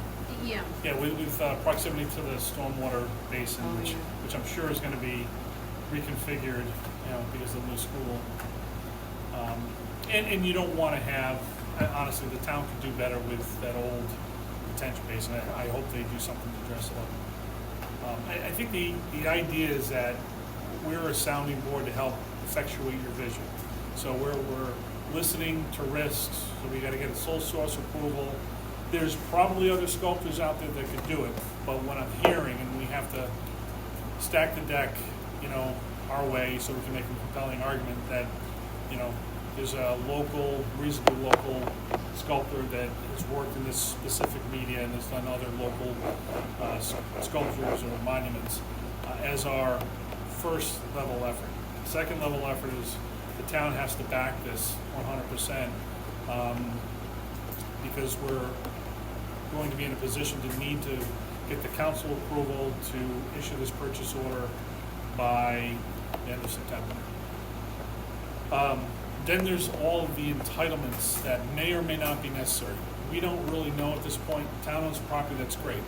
DEM. Yeah, with proximity to the stormwater basin, Oh, yeah. which I'm sure is going to be reconfigured, because of the new school. And you don't want to have, honestly, the town could do better with that old detention basin. I hope they do something to address it. I think the idea is that we're a sounding board to help effectuate your vision. So we're listening to risks, so we got to get a sole source approval. There's probably other sculptors out there that could do it, but what I'm hearing, and we have to stack the deck, our way, so we can make a compelling argument that, there's a local, reasonably local sculptor that has worked in this specific media and has done other local sculptures or monuments as our first level effort. The second level effort is the town has to back this 100%, because we're going to be in a position to need to get the council approval to issue this purchase order by the end of September. Then there's all of the entitlements that may or may not be necessary. We don't really know at this point. The town owns property, that's great.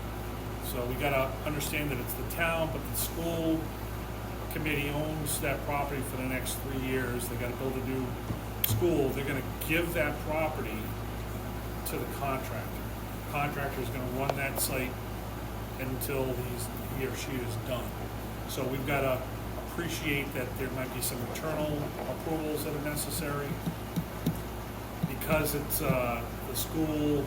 So we gotta understand that it's the town, but the school committee owns that property for the next 3 years. They gotta build a new school. They're gonna give that property to the contractor. The contractor is gonna run that site until he or she is done. So we've gotta appreciate that there might be some internal approvals that are necessary. Because it's the school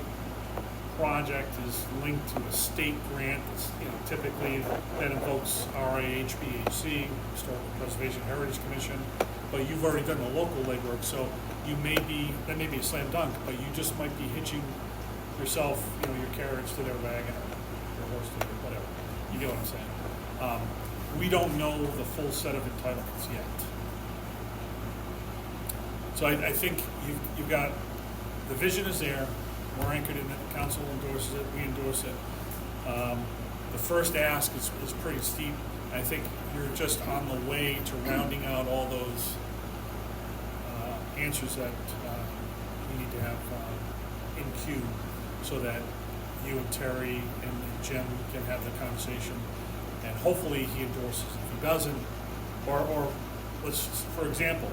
project is linked to a state grant, it's, typically that invokes RAHBHC, Historical Preservation Heritage Commission, but you've already done the local legwork, so that may be a slam dunk, but you just might be hitching yourself, your carriage to their wagon, or your horse to their whatever. You get what I'm saying? We don't know the full set of entitlements yet. So I think you've got, the vision is there, we're anchored in it, the council endorses it, we endorse it. The first ask is pretty steep. I think you're just on the way to rounding out all those answers that you need to have in queue, so that you and Terry and Jim can have the conversation. And hopefully he endorses. If he doesn't, or let's, for example,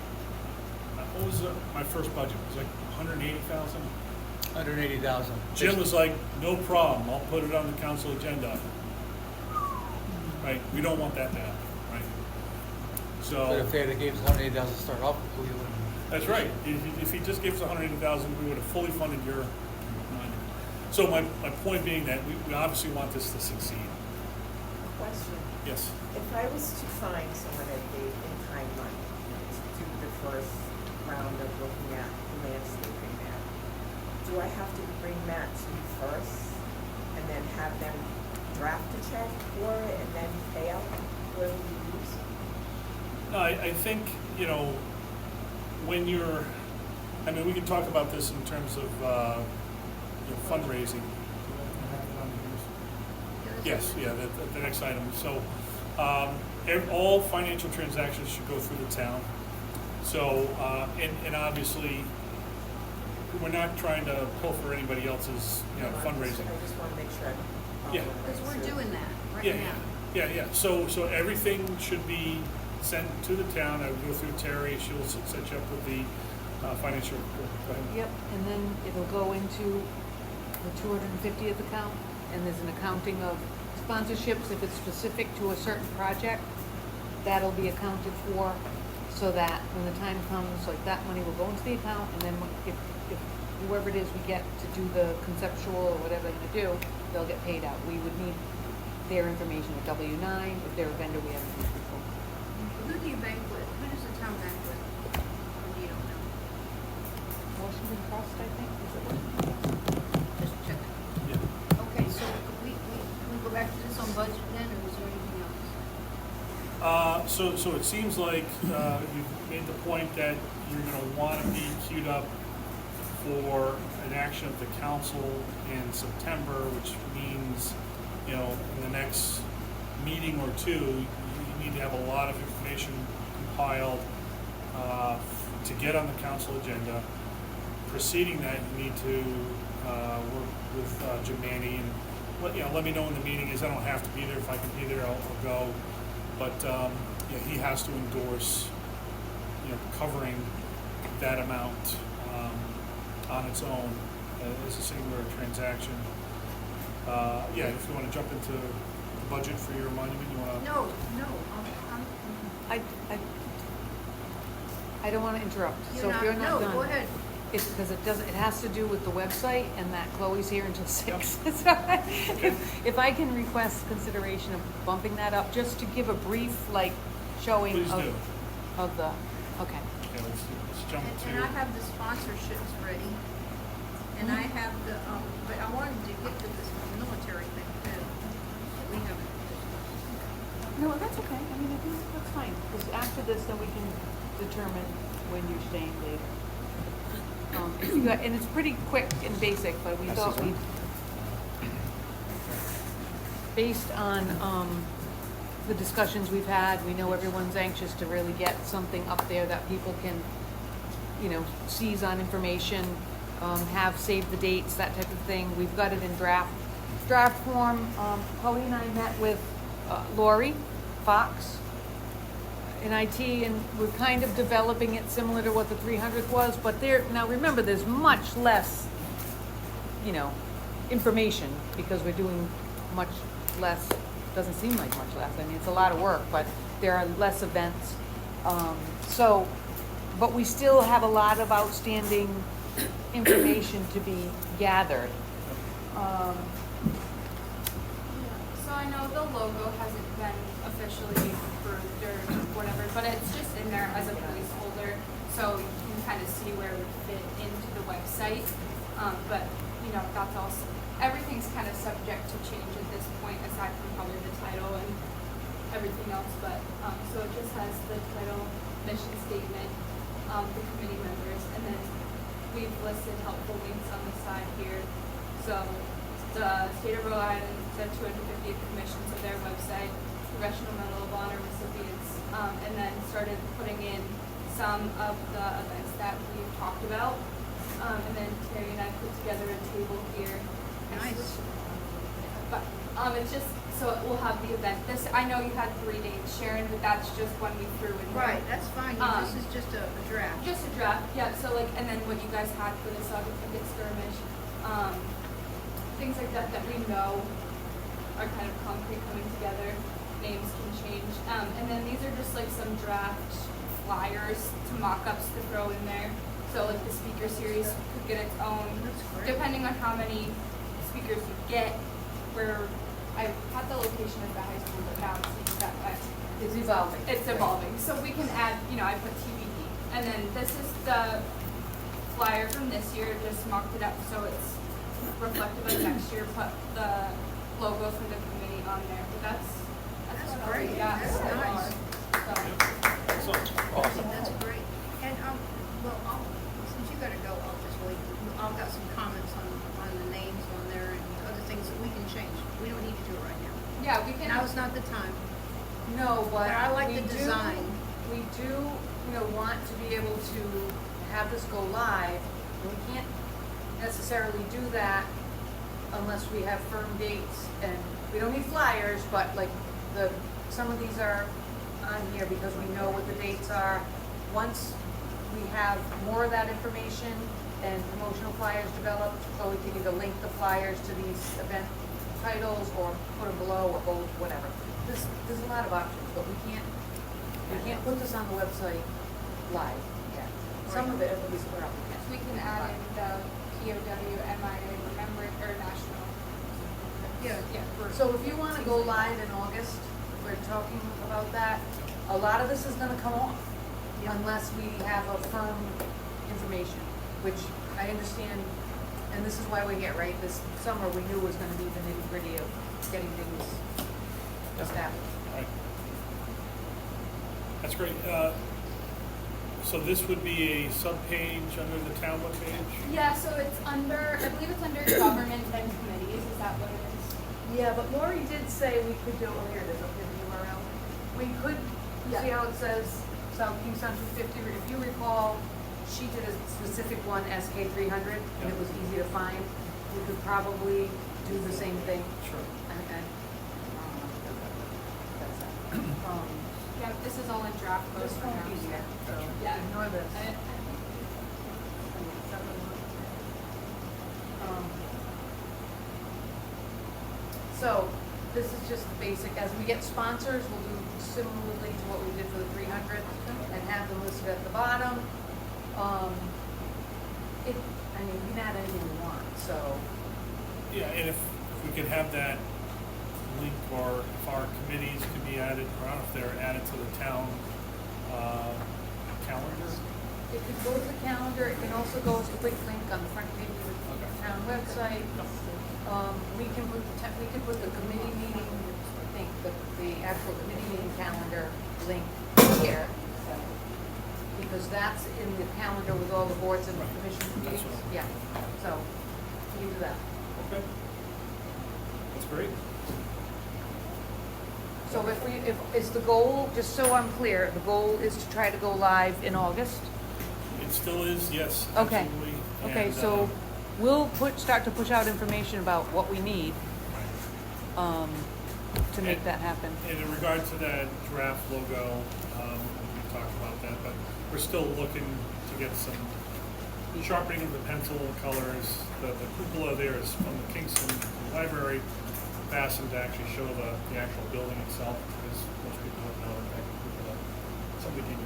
what was my first budget? It was like 180,000. 180,000. Jim was like, no problem, I'll put it on the council agenda. Right, we don't want that to happen, right? But So, if they had gave us 180,000 to start off with, we wouldn't. that's right. If he just gave us 180,000, we would have fully funded your monument. So my point being that we obviously want this to succeed. Question. Yes. If I was to find someone that gave in-kind money to do the first round of looking at landscaping there, do I have to bring that to you first and then have them draft a check for it and then pay out whoever you use? No, I think, when you're I mean, we can talk about this in terms of, fundraising. Yes, yeah, the next item. So, all financial transactions should go through the town. So, and obviously, we're not trying to pilfer anybody else's, fundraising. I just want to make sure I'm. Yeah. Because we're doing that right Yeah, now. yeah. So everything should be sent to the town. I would go through Terry. She'll set you up with the financial. Go ahead. Yep, and then it'll go into the 250th account, and there's an accounting of sponsorships, if it's specific to a certain project, that'll be accounted for, so that when the time comes, like that money will go into the account, and then if whoever it is we get to do the conceptual or whatever they're gonna do, they'll get paid out. We would need their information, a W-9, if they're a vendor we haven't used before. Who do you bank with? Who does the town bank with? Or you don't know? Washington Trust, I think, is it? Just checking. Yeah. Okay, so we go back to this on budget then, or is there anything else? So it seems like you've made the point that you're going to want to be queued up for an action of the council in September, which means, in the next meeting or two, you need to have a lot of information compiled to get on the council agenda. Preceding that, you need to work with Jim Manny and let me know when the meeting is. I don't have to be there. If I can be there, I'll go. But he has to endorse, covering that amount on its own as a singular transaction. If you want to jump into the budget for your monument, you want to? No, I don't wanna interrupt, so if you're you're not, not no, done. go ahead. It's because it has to do with the website, and that Chloe's here until 6. So Okay. if I can request consideration of bumping that up, just to give a brief, showing Please of, do. of the, okay. Okay, let's jump to. And I have the sponsorships ready, and I have the, but I wanted to get to this military thing too. We haven't. No, that's okay, I mean, I think that's fine, because after this, then we can determine when you're staying later. And it's pretty quick and basic, but we thought we'd, based on the discussions we've had, we know everyone's anxious to really get something up there that people can, seize on information, have saved the dates, that type of thing. We've got it in draft form. Colleen and I met with Lori Fox in IT, and we're kind of developing it similar to what the 300th was, but now remember, there's much less, information, because we're doing much less, doesn't seem like much less, I mean, it's a lot of work, but there are less events. But we still have a lot of outstanding information to be gathered. So I know the logo hasn't been officially approved or whatever, but it's just in there as a placeholder, so you can kind of see where it would fit into the website. But that's also, everything's kind of subject to change at this point, aside from probably the title and everything else. But so it just has the title, mission statement, the committee members, and then we've listed helpful links on the side here. So the State of Rhode Island, the 250th Commission, so their website, Congressional Medal of Honor recipients, and then started putting in some of the events that we've talked about. And then Terry and I put together a table here. Nice. But it's just, so we'll have the event. I know you had 3 dates, Sharon, but that's just one we threw in there. Right, that's fine. This is just a draft. Just a draft, yeah. So and then what you guys had for the Saugatuck skirmish, things like that we know are kind of concrete coming together. Names can change. And then these are just some draft flyers to mock-ups to throw in there. So the speaker series could get its own, That's great. depending on how many speakers you get. Where I had the location at the high school, but now it seems that way. It's evolving. It's evolving. So we can add, I put TBD. And then this is the flyer from this year, just mocked it up so it's reflective of next year. Put the logo for the committee on there. But that's That's what great. we got That's so far. nice. So, Excellent. That's great. And, since you gonna go out this week. I've got some comments on the names on there and other things that we can change. We don't need to do it right now. Yeah, we can. Now is not the time. No, but But I like we the do- design. We do, want to be able to have this go live. And we can't necessarily do that unless we have firm dates. And we don't need flyers, but like some of these are on here because we know what the dates are. Once we have more of that information and promotional flyers developed, Chloe can either link the flyers to these event titles or put them below or both, whatever. There's a lot of options, but we can't put this on the website live yet. Some of it, at least we're up against. We can add in the POW, MIA, Remembrance, or National. Yeah. So if you wanna go live in August, we're talking about that, a lot of this is gonna come off unless we have a firm information, which I understand, and this is why we're here, right? This summer, we knew was gonna be the nitty gritty of getting things established. Right. That's great. So this would be a sub-page under the town webpage? Yeah, so it's under, I believe it's under government and committees, is that what it is? Yeah, but Lori did say we could do, oh, here it is, up here, the URL. We could, you see how it says South Kingston 250, if you recall, she did a specific one, SK 300, and it was easy to find. We could probably do the same thing. Sure. Yeah, this is all in draft mode This for won't now. be here, so Yeah. ignore this. So, this is just the basic, as we get sponsors, we'll do similarly to what we did for the 300 and have them listed at the bottom. We can add anything we want, so, Yeah, and if we could have that link, or if our committees could be added, or I don't know if they're added to the town calendar? it could go to the calendar, it can also go as a quick link on the front page of the Okay. town website. We can put the committee meeting, I think, the actual committee meeting calendar link here. Because that's in the calendar with all the boards and Right. commission That's meetings. what- Yeah, so, we can do that. Okay. That's great. So if is the goal, just so I'm clear, the goal is to try to go live in August? It still is, yes, Okay. absolutely. Okay, And, so we'll start to push out information about what we need, to make that happen. And in regard to that draft logo, we talked about that, but we're still looking to get some sharpening of the pencil colors. The cupola there is from the Kingston Library. Asked them to actually show the actual building itself, because most people don't know that cupola. Somebody gave me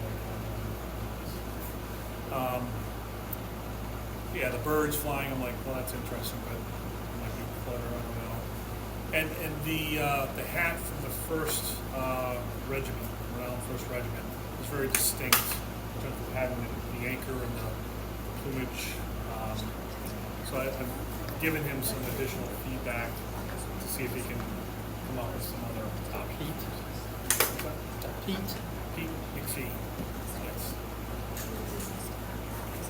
that. Yeah, the birds flying, I'm like, well, that's interesting, but it might be clutter, I don't know. And the hat from the first regiment, Rhode Island First Regiment, is very distinct in terms of having the anchor and the plumage. So I've given him some additional feedback to see if he can come up with some other options. Pete McPhee, yes.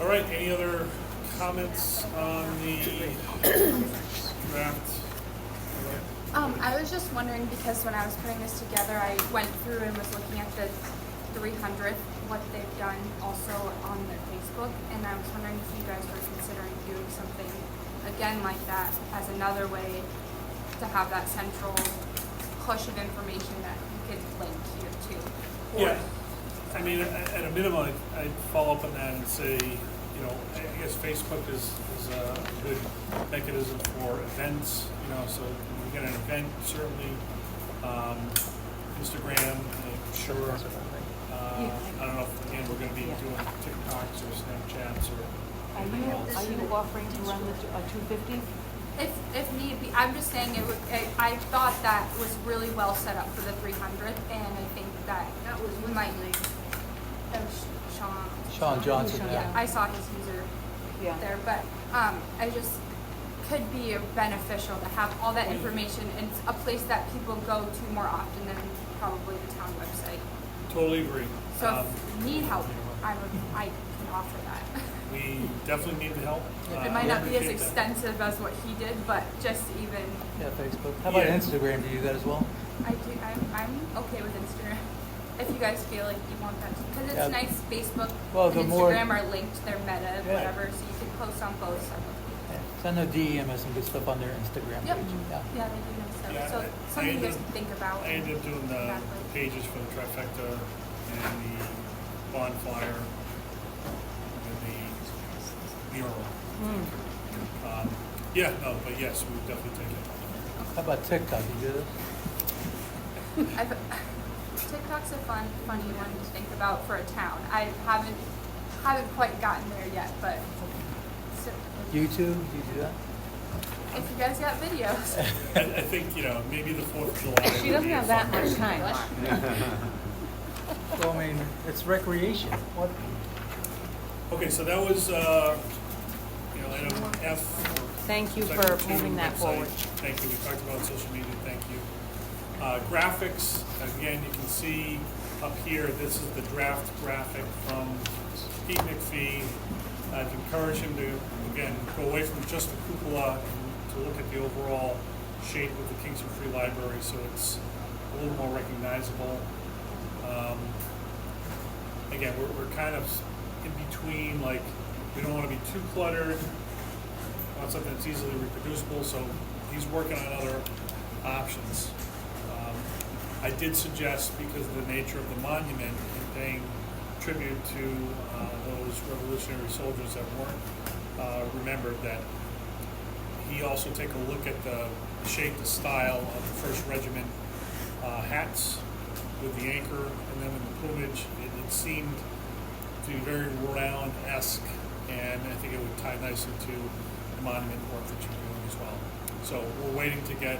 All right, any other comments on the draft? I was just wondering, because when I was putting this together, I went through and was looking at the 300th, what they've done also on their Facebook, and I was wondering if you guys were considering doing something again like that as another way to have that central push of information that you could link here too. Yeah, I mean, at a minimum, I'd follow up on that and say, you know, I guess Facebook is a good mechanism for events, you know, so when we get an event, certainly, Instagram, I'm sure. I don't know if, again, we're gonna be doing TikToks or Snapchats or anything else. Are you offering to run the 250? If need be, I'm just saying I thought that was really well set up for the 300th, and I think that That was we might. Wednesday. That was Sean. Sean Johnson, Yeah, I saw his user Yeah. there, but I just could be beneficial to have all that information in a place that people go to more often than probably the town website. Totally agree. So if you need help, I can offer that. We definitely need the help. It might not be as appreciate that. extensive as what he did, but just even, Yeah, Facebook. How about Yeah. Instagram? Do you do that as well? I'm okay with Instagram. If you guys feel like you want that, because it's Yeah. nice, Facebook Well, and the more- Instagram are linked, they're meta, Yeah. whatever, so you can post on both separately. Yeah. So I know DEM has some good stuff on their Instagram Yep. page. Yeah. Yeah, they do nice stuff, Yeah, so I something you guys ended- can think about. I ended up doing the Exactly. pages for the trifecta and the bonfire and the mural. Yeah, no, but yes, we would definitely take it. How about TikTok? You do this? TikTok's a funny one to think about for a town. I haven't quite gotten there yet, but so, YouTube? Do you do that? if you guys got videos. I think, maybe the 4th of July. She would doesn't be a have that fun much one. time, Mark. Well, I mean, it's recreation. What? Okay, so that was, item F. Thank you for Section 2, moving that website. forward. Thank you. We talked about social media. Thank you. Graphics, again, you can see up here, this is the draft graphic from Pete McPhee. I've encouraged him to, again, go away from just the cupola and to look at the overall shape of the Kingston Free Library so it's a little more recognizable. Again, we're kind of in between, like, we don't want to be too cluttered. We want something that's easily reproducible, so he's working on other options. I did suggest, because of the nature of the monument and paying tribute to those revolutionary soldiers that weren't remembered, that he also take a look at the shape, the style of the 1st Regiment hats with the anchor and then in the plumage. It seemed to be very Rhode Island-esque, and I think it would tie nicely to the monument work that you're doing as well. So we're waiting to get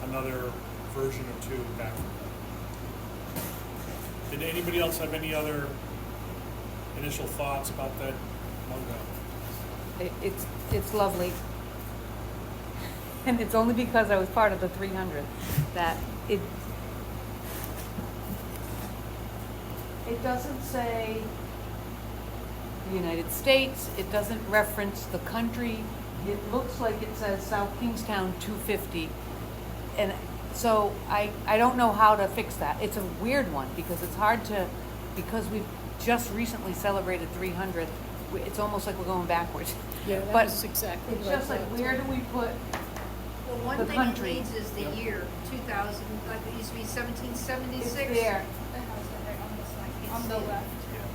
another version or 2 back from them. Did anybody else have any other initial thoughts about that logo? It's lovely. And it's only because I was part of the 300 that it doesn't say the United States, it doesn't reference the country. It looks like it says South Kingstown 250. And so I don't know how to fix that. It's a weird one because it's hard to, because we've just recently celebrated 300, it's almost like we're going backwards. Yeah, that But was exactly It's what I just like, thought, where too. do we put, Well, one The thing country. it needs is the year, 2000, like it used to be 1776. it's there It has it right on this line, Can't on see the it. left.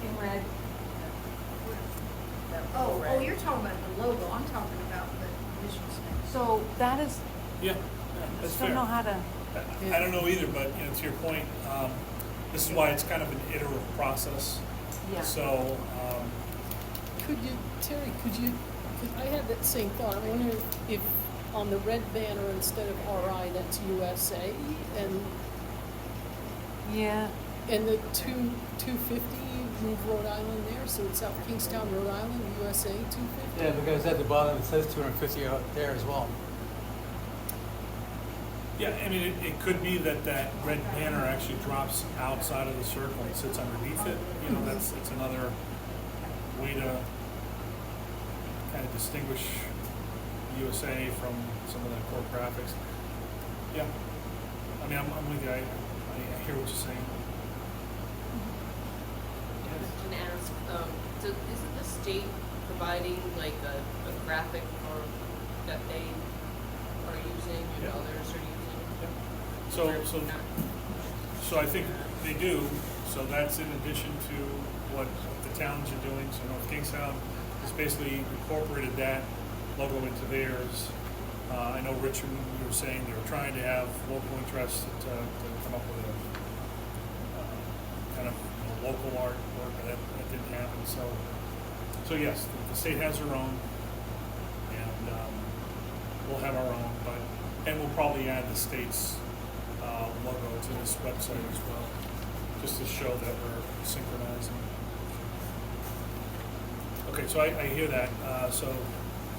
in red. Oh, you're talking about the logo, I'm talking about the mission statement. So that is, Yeah, I that's just fair. don't know how to, I don't know either, but to your point, this is why it's kind of an iterative process. yeah. So, Terry, because I had that same thought. I wonder if on the red banner instead of RI, that's USA, Yeah, and the 250, move Rhode Island there, so it's South Kingstown, Rhode Island, USA 250. Yeah, because at the bottom it says 250 out there as well. yeah, I mean, it could be that red banner actually drops outside of the circle and sits underneath it. It's another way to kind of distinguish USA from some of the core graphics. Yeah, I mean, I'm with you. I hear what you're saying. Can I ask, so isn't the state providing like a graphic or that they are using and Yeah. others are using? So, Or so, not? so I think they do. So that's in addition to what the towns are doing. So North Kingstown has basically incorporated that logo into theirs. I know Richard, you were saying they were trying to have local interest to come up with a kind of local artwork, but that didn't happen. So yes, the state has their own, and we'll have our own, and we'll probably add the state's logo to this website as well, just to show that we're synchronizing. Okay, so I hear that. So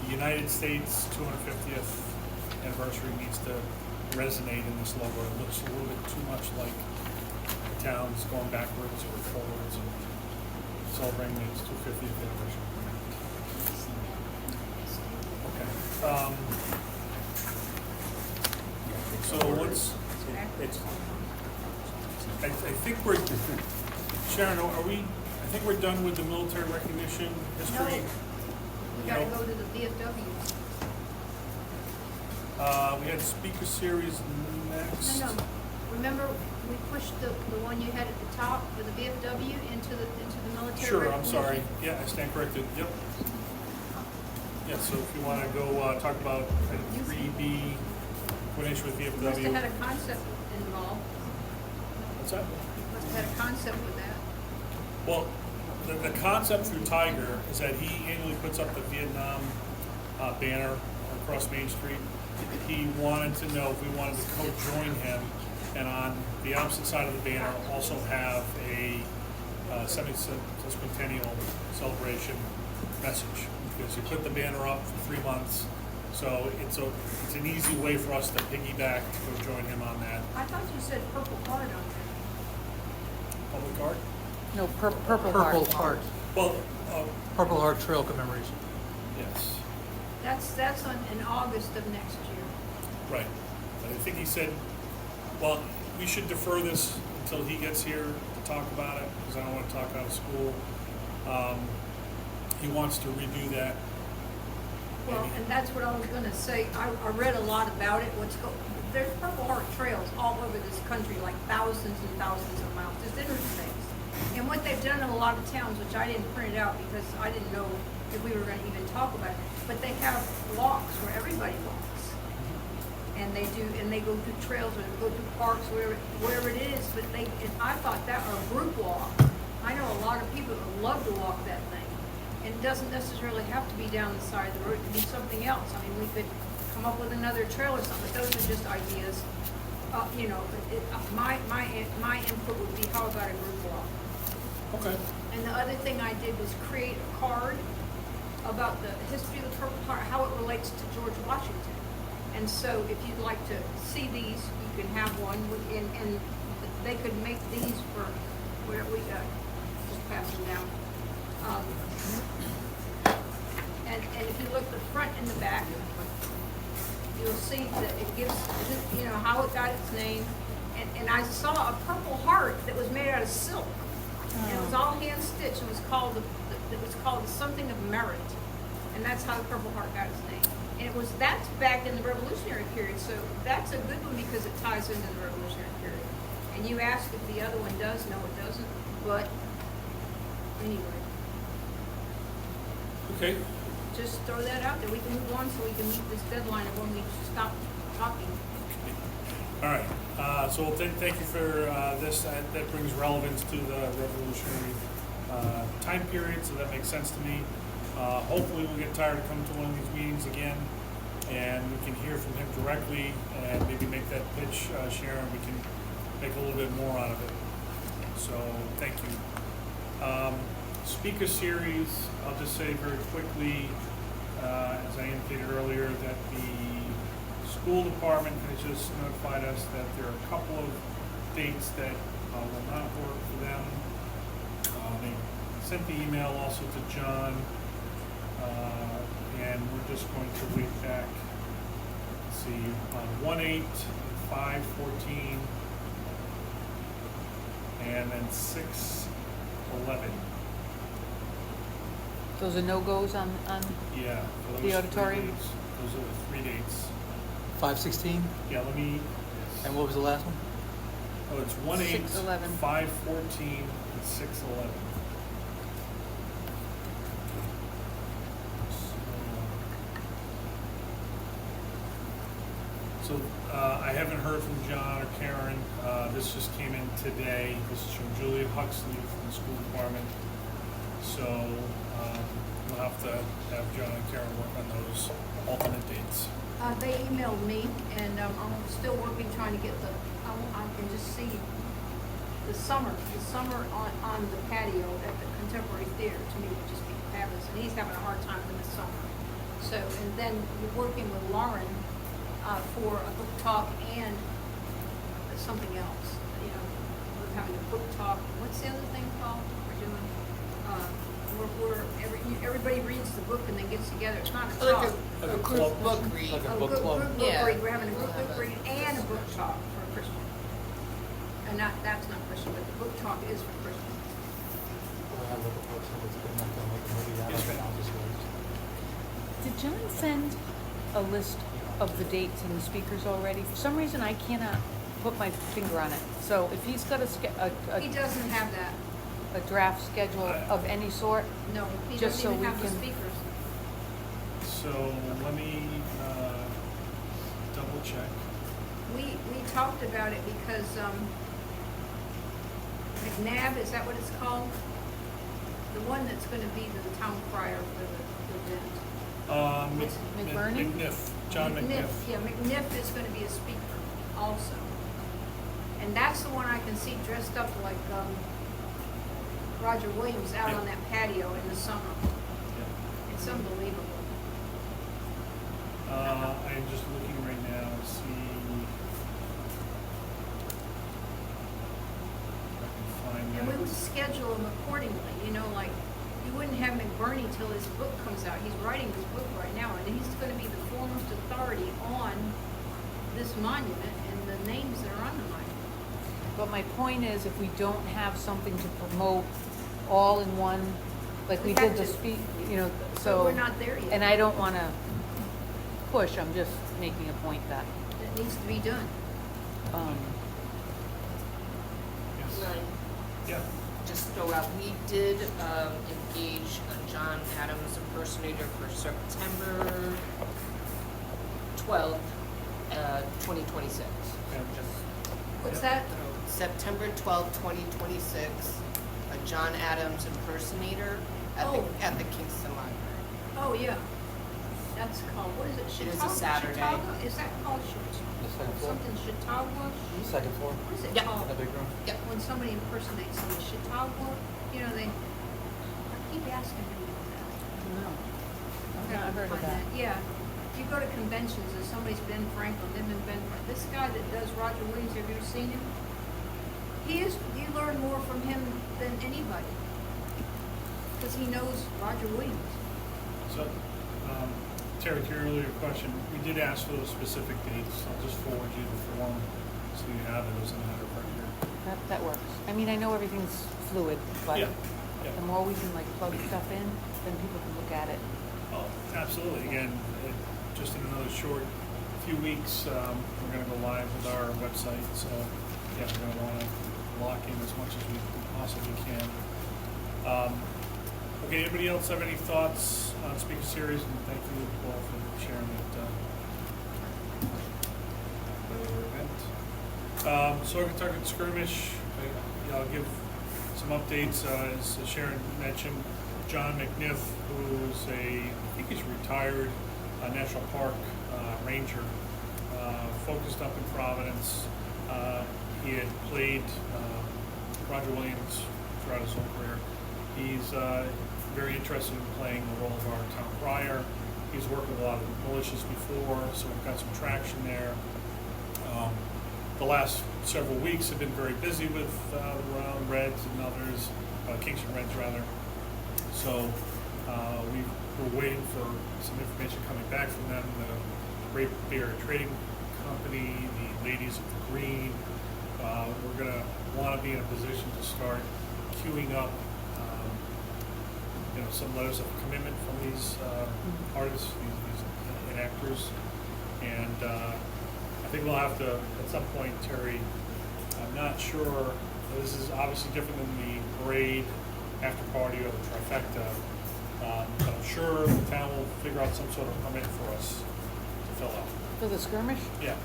the United States 250th anniversary needs to resonate in this logo. It looks a little bit too much like the towns going backwards or forwards. celebrating its 250th anniversary. Okay. So let's, I think we're, Sharon, are we, I think we're done with the military recognition history. We gotta go to the VFW. We had speaker series next. No. Remember, we pushed the one you had at the top with the VFW into the military Sure, I'm recognition? sorry. Yeah, I stand corrected. Yep. Yeah, so if you want to go talk about 3B, coordination with You must have had VFW. a concept involved. What's that? You must have had a concept with that. Well, the concept through Tiger is that he annually puts up the Vietnam banner across Main Street. He wanted to know if we wanted to co-join him, and on the opposite side of the banner also have a 70th celebration message. Because you put the banner up for 3 months, so it's an easy way for us to piggyback to go join him on that. I thought you said Purple Heart on there. Public art? No, Purple Heart. Purple Heart, Well, Purple Heart Trail commemoration. yes. That's in August of next year. Right. But I think he said, well, we should defer this until he gets here to talk about it, because I don't want to talk out of school. He wants to redo that. Well, and that's what I was gonna say. I read a lot about it. There's Purple Heart trails all over this country, like thousands and thousands of miles, just different things. And what they've done in a lot of towns, which I didn't print it out because I didn't know if we were gonna even talk about it, but they have walks where everybody walks. And they go through trails or they go through parks, wherever it is, but and I thought that, or a group walk. I know a lot of people that would love to walk that thing. And it doesn't necessarily have to be down the side of the road, it could be something else. I mean, we could come up with another trail or something, but those are just ideas. My input would be, how about a group walk? Okay. And the other thing I did was create a card about the history of the Purple Heart, how it relates to George Washington. And so if you'd like to see these, you can have one, and they could make these for where we just pass them down. And if you look the front and the back, you'll see that it gives, how it got its name. And I saw a Purple Heart that was made out of silk. And it was all hand stitched. It was called something of merit. And that's how the Purple Heart got its name. And that's back in the Revolutionary period. So that's a good one because it ties into the Revolutionary period. And you asked if the other one does. No, it doesn't. But anyway. Okay. Just throw that out there. We can move on so we can meet this deadline of when we stop talking. All right. So thank you for this. That brings relevance to the revolutionary time period, so that makes sense to me. Hopefully we'll get tired of coming to one of these meetings again, and we can hear from him directly and maybe make that pitch, Sharon. We can make a little bit more out of it. So thank you. Speaker series, I'll just say very quickly, as I indicated earlier, that the school department has just notified us that there are a couple of dates that will not work for them. They sent the email also to John, and we're just going to wait back. Let's see, on 1/8, 5/14, and then 6/11. Those are no-goes on, Yeah. for The those auditorium? 3 dates. Those are the 3 dates. 5/16, Yeah, let me. and what was the last one? Oh, it's 1/8, 6/11. 5/14, and 6/11. So I haven't heard from John or Karen. This just came in today. This is from Julia Huxley from the school department. So we'll have to have John and Karen work on those alternate dates. They emailed me, and I'm still working, trying to get I can just see the summer on the patio at the Contemporary Theater, to me would just be fabulous, and he's having a hard time in the summer. So, and then we're working with Lauren for a book talk and something else, we're having a book talk. What's the other thing called we're doing? everybody reads the book and then gets together. It's not a Like talk. a group book read. Like a A book group club. book Yeah. read, we're having a group book read and a book talk for Christian. And that's not Christian, but the book talk is for Christian. Did John send a list of the dates and the speakers already? For some reason, I cannot put my finger on it. So if he's got He doesn't have that. a draft schedule of any sort, No, he Just so doesn't even we have the can- speakers. So let me double check. We talked about it because, McNabb, is that what it's called? The one that's gonna be the town crier for the event. McBurney? McNiff, John McNiff. Yeah, McNiff is gonna be a speaker also. And that's the one I can see dressed up like, Roger Williams out on that patio in the summer. It's unbelievable. I'm just looking right now to see if I can find that. And we would schedule him accordingly, you know, like, you wouldn't have McBurney till his book comes out. He's writing his book right now, and he's gonna be the foremost authority on this monument and the names that are on the monument. but my point is, if we don't have something to promote all in one, like we We did have the to. so. But we're not there yet. And I don't wanna push, I'm just making a point that, It needs to be done. Yes. Nine. Yeah. Just throw out, we did engage a John Adams impersonator for September 12th, 2026. Okay. What's Yeah. that? September 12th, 2026, a John Adams impersonator at Oh. the Kingston Library. Oh, yeah. That's called, what is it? It is a Chautauqua? Saturday. Chautauqua? Is that called The second floor? something Chautauqua? Second floor, What is it Yeah. called? in the big room. Yep. When somebody impersonates somebody, Chautauqua, you know, I keep asking people that. I've not heard of Find that. Yeah, you go to conventions and somebody's Ben Franklin, they've been Ben, this guy that does Roger Williams, have you ever seen him? You learn more from him than anybody. Cause he knows Roger Williams. So, Terry, to your earlier question, we did ask for those specific dates. I'll just forward you the form so you have it as a matter of record. That works. I mean, I know everything's fluid, but Yeah, yeah. the more we can like plug stuff in, then people can look at it. Oh, absolutely. Again, just in another short few weeks, we're gonna go live with our website, so, yeah, we're gonna wanna lock in as much as we possibly can. Okay, anybody else have any thoughts on Speaker Series? And thank you, Paul, for sharing that, event. So I'm talking skirmish. I'll give some updates. As Sharon mentioned, John McNiff, who's I think he's retired National Park ranger, focused up in Providence. He had played Roger Williams throughout his whole career. He's very interested in playing the role of our town crier. He's worked with a lot of militias before, so we've got some traction there. The last several weeks have been very busy with the Round Reds and others, Kingston Reds rather. So we're waiting for some information coming back from them. The Great Bear Trading Company, the Ladies of the Green. We're gonna want to be in a position to start queuing up, some letters of commitment from these artists, these enactors, and I think we'll have to, at some point, Terry, I'm not sure, this is obviously different than the parade, after party, or the trifecta, but I'm sure the town will figure out some sort of permit for us to fill out. For the skirmish? Yeah.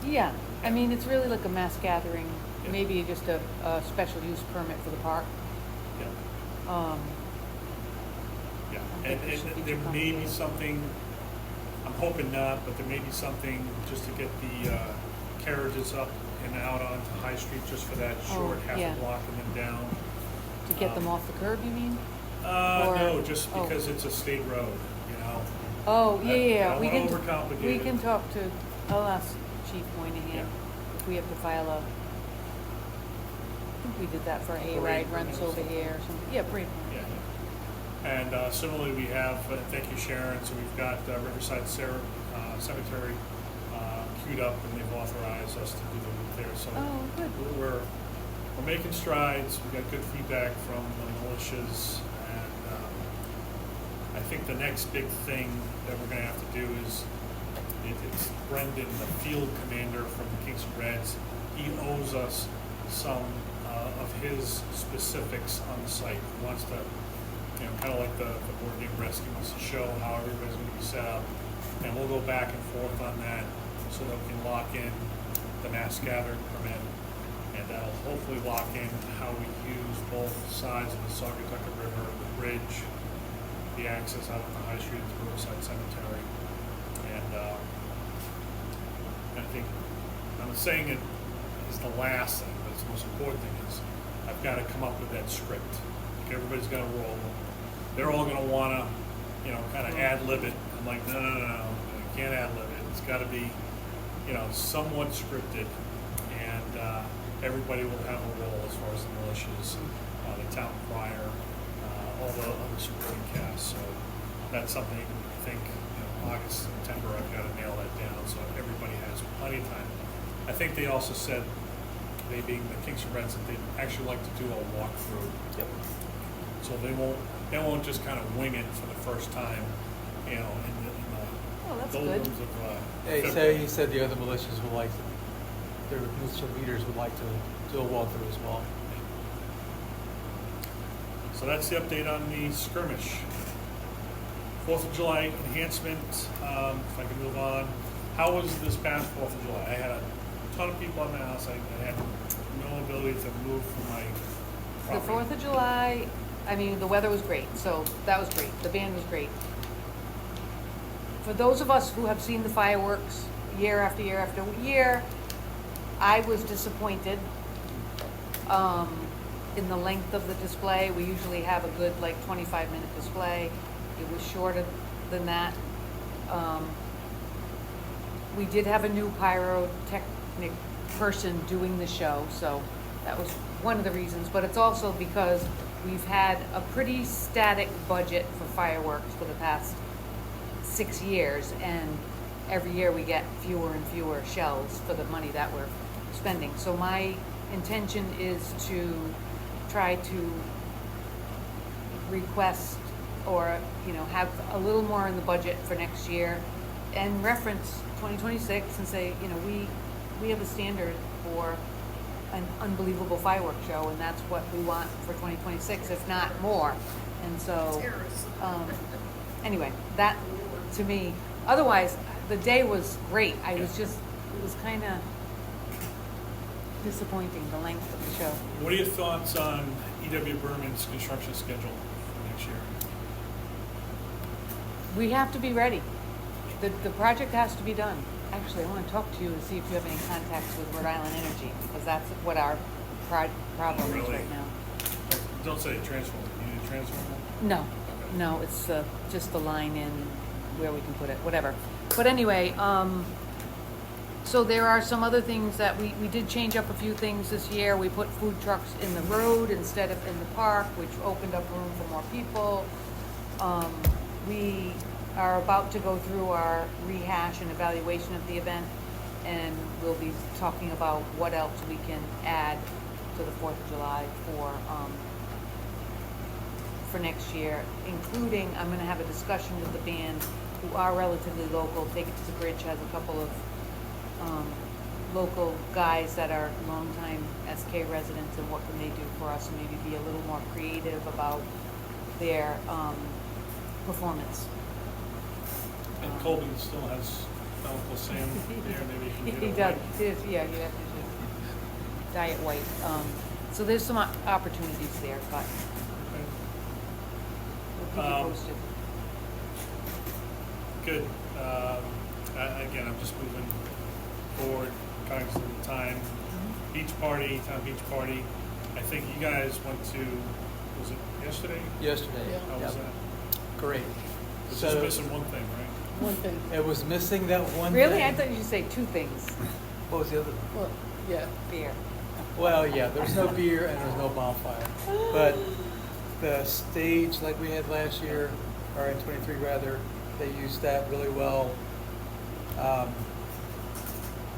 Yeah, I mean, it's really like a mass gathering, Yeah. maybe just a special use permit for the park. Yeah. Yeah, think it should and be there too may be complicated. something, I'm hoping not, but there may be something just to get the carriages up and out onto High Street just for that short half yeah. a block and then down. To get them off the curb, you mean? No, just oh. because it's a state road, Oh, yeah, I yeah, don't we wanna can, overcomplicate we it. can talk to, I'll ask Chief Moynihan Yeah. if we have to file a, think we did that for Parade A-Ride permit runs or over something. here or something. Yeah, parade permit. Yeah. And similarly, we have, thank you Sharon, so we've got Riverside Cemetery queued up, and they've authorized us to do the route there, so. Oh, good. We're making strides, we got good feedback from the militias, and I think the next big thing that we're gonna have to do is, it's Brendan, the field commander from the Kingston Reds. He owes us some of his specifics on the site. He wants to, kind of like the board game rescue, wants to show how everybody's gonna be set up. And we'll go back and forth on that so that we can lock in the mass gathering permit. And that'll hopefully lock in how we use both sides of the Saugatucket River, the bridge, the access out on the High Street to Riverside Cemetery. And I think, I'm not saying it is the last thing, but it's the most important thing is I've got to come up with that script. Like, everybody's got to roll. They're all going to want to, kind of ad-lib it. I'm like, no, you can't ad-lib it. It's got to be, somewhat scripted. And everybody will have a role as far as the militias, the town crier, all the other supporting casts. So that's something I think, August, September, I've got to nail that down so everybody has plenty of time. I think they also said, they being the Kingston Reds, that they'd actually like to do a walkthrough. Yep. So they won't just kind of wing it for the first time, in the Oh, that's doldrums good. of He said the other militias would like to, their militia leaders would like to do a walkthrough as well. So that's the update on the skirmish. 4th of July enhancement, if I can move on. How was this past 4th of July? I had a ton of people at my house. I had no ability to move from my The property. 4th of July, the weather was great, so that was great. The band was great. For those of us who have seen the fireworks year after year after year, I was disappointed in the length of the display. We usually have a good 25-minute display. It was shorter than that. We did have a new pyrotechnic person doing the show, so that was one of the reasons. But it's also because we've had a pretty static budget for fireworks for the past 6 years, and every year we get fewer and fewer shells for the money that we're spending. So my intention is to try to request or, have a little more in the budget for next year and reference 2026 and say, we have a standard for an unbelievable fireworks show, and that's what we want for 2026, if not more. And so, anyway, that to me, otherwise, the day was great. It was kind of disappointing, the length of the show. What are your thoughts on E.W. Berman's construction schedule for next year? We have to be ready. The project has to be done. Actually, I want to talk to you and see if you have any contacts with Rhode Island Energy, because that's what our problem is Really? right now. Don't say transformer. You need a transformer? No, it's just the line in where we can put it, whatever. But anyway, so there are some other things that we did change up a few things this year. We put food trucks in the road instead of in the park, which opened up room for more people. We are about to go through our rehash and evaluation of the event, and we'll be talking about what else we can add to the 4th of July for next year, including, I'm gonna have a discussion with the band, who are relatively local. Take It to the Bridge has a couple of local guys that are longtime SK residents, and what can they do for us, and maybe be a little more creative about their performance. And Colby still has Uncle Sam there, maybe you can get He it does, away. yeah, you have to do diet white. So there's some opportunities there, but Okay. we'll keep you posted. Good. Again, I'm just moving forward, cognizant of the time. Beach party, town beach party. I think you guys went to, was it yesterday? Yesterday. Yeah. How was Yep. that? Great. It's So- just missing one thing, right? One thing, It was missing that one Really? thing. I thought you should say two things. What was the other? well, yeah, Beer. Well, yeah, there's no beer and there's no bonfire. But the stage like we had last year, or in '23 rather, they used that really well.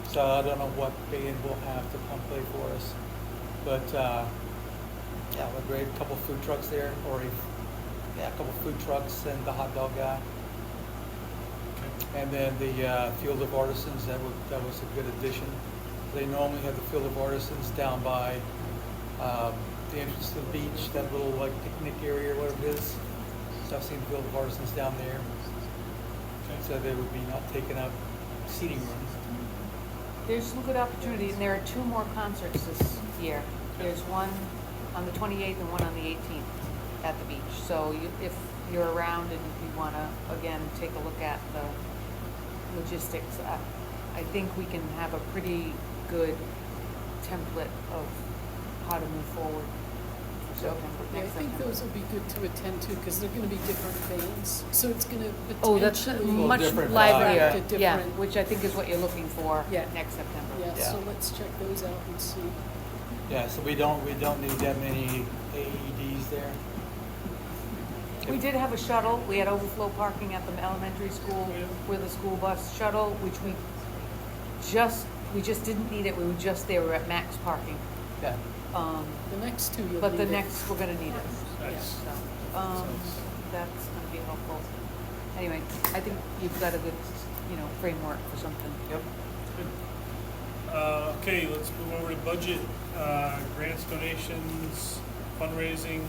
So I don't know what band will have to come play for us. But yeah, we're great. A couple food trucks there, a couple food trucks and the hot dog guy. And then the Field of Artisans, that was a good addition. They normally have the Field of Artisans down by the entrance to the beach, that little like picnic area or whatever it is. So I've seen the Field of Artisans down there. So they would be not taking up seating room. There's some good opportunity, and there are 2 more concerts this year. There's one on the 28th and one on the 18th at the beach. So if you're around and you want to, again, take a look at the logistics, I think we can have a pretty good template of how to move forward for September. Yeah, I next think September. those will be good to attend to, because they're gonna be different bands, so it's gonna Oh, that's potentially. much different livelier, vibe. yeah, Different. which I think is what you're looking for Yeah. next September. Yeah, Yeah. so let's check those out and see. Yeah, so we don't need that many AEDs there. We did have a shuttle. We had overflow parking at the elementary school with a school bus shuttle, which we just didn't need it. We were just there. We were at max parking. Yeah. The next two you'll But the need it. next, we're gonna need it. Nice. So, that's gonna be helpful. Anyway, I think you've got a good, framework for something. Yep. Okay, let's move over to budget, grants, donations, fundraising.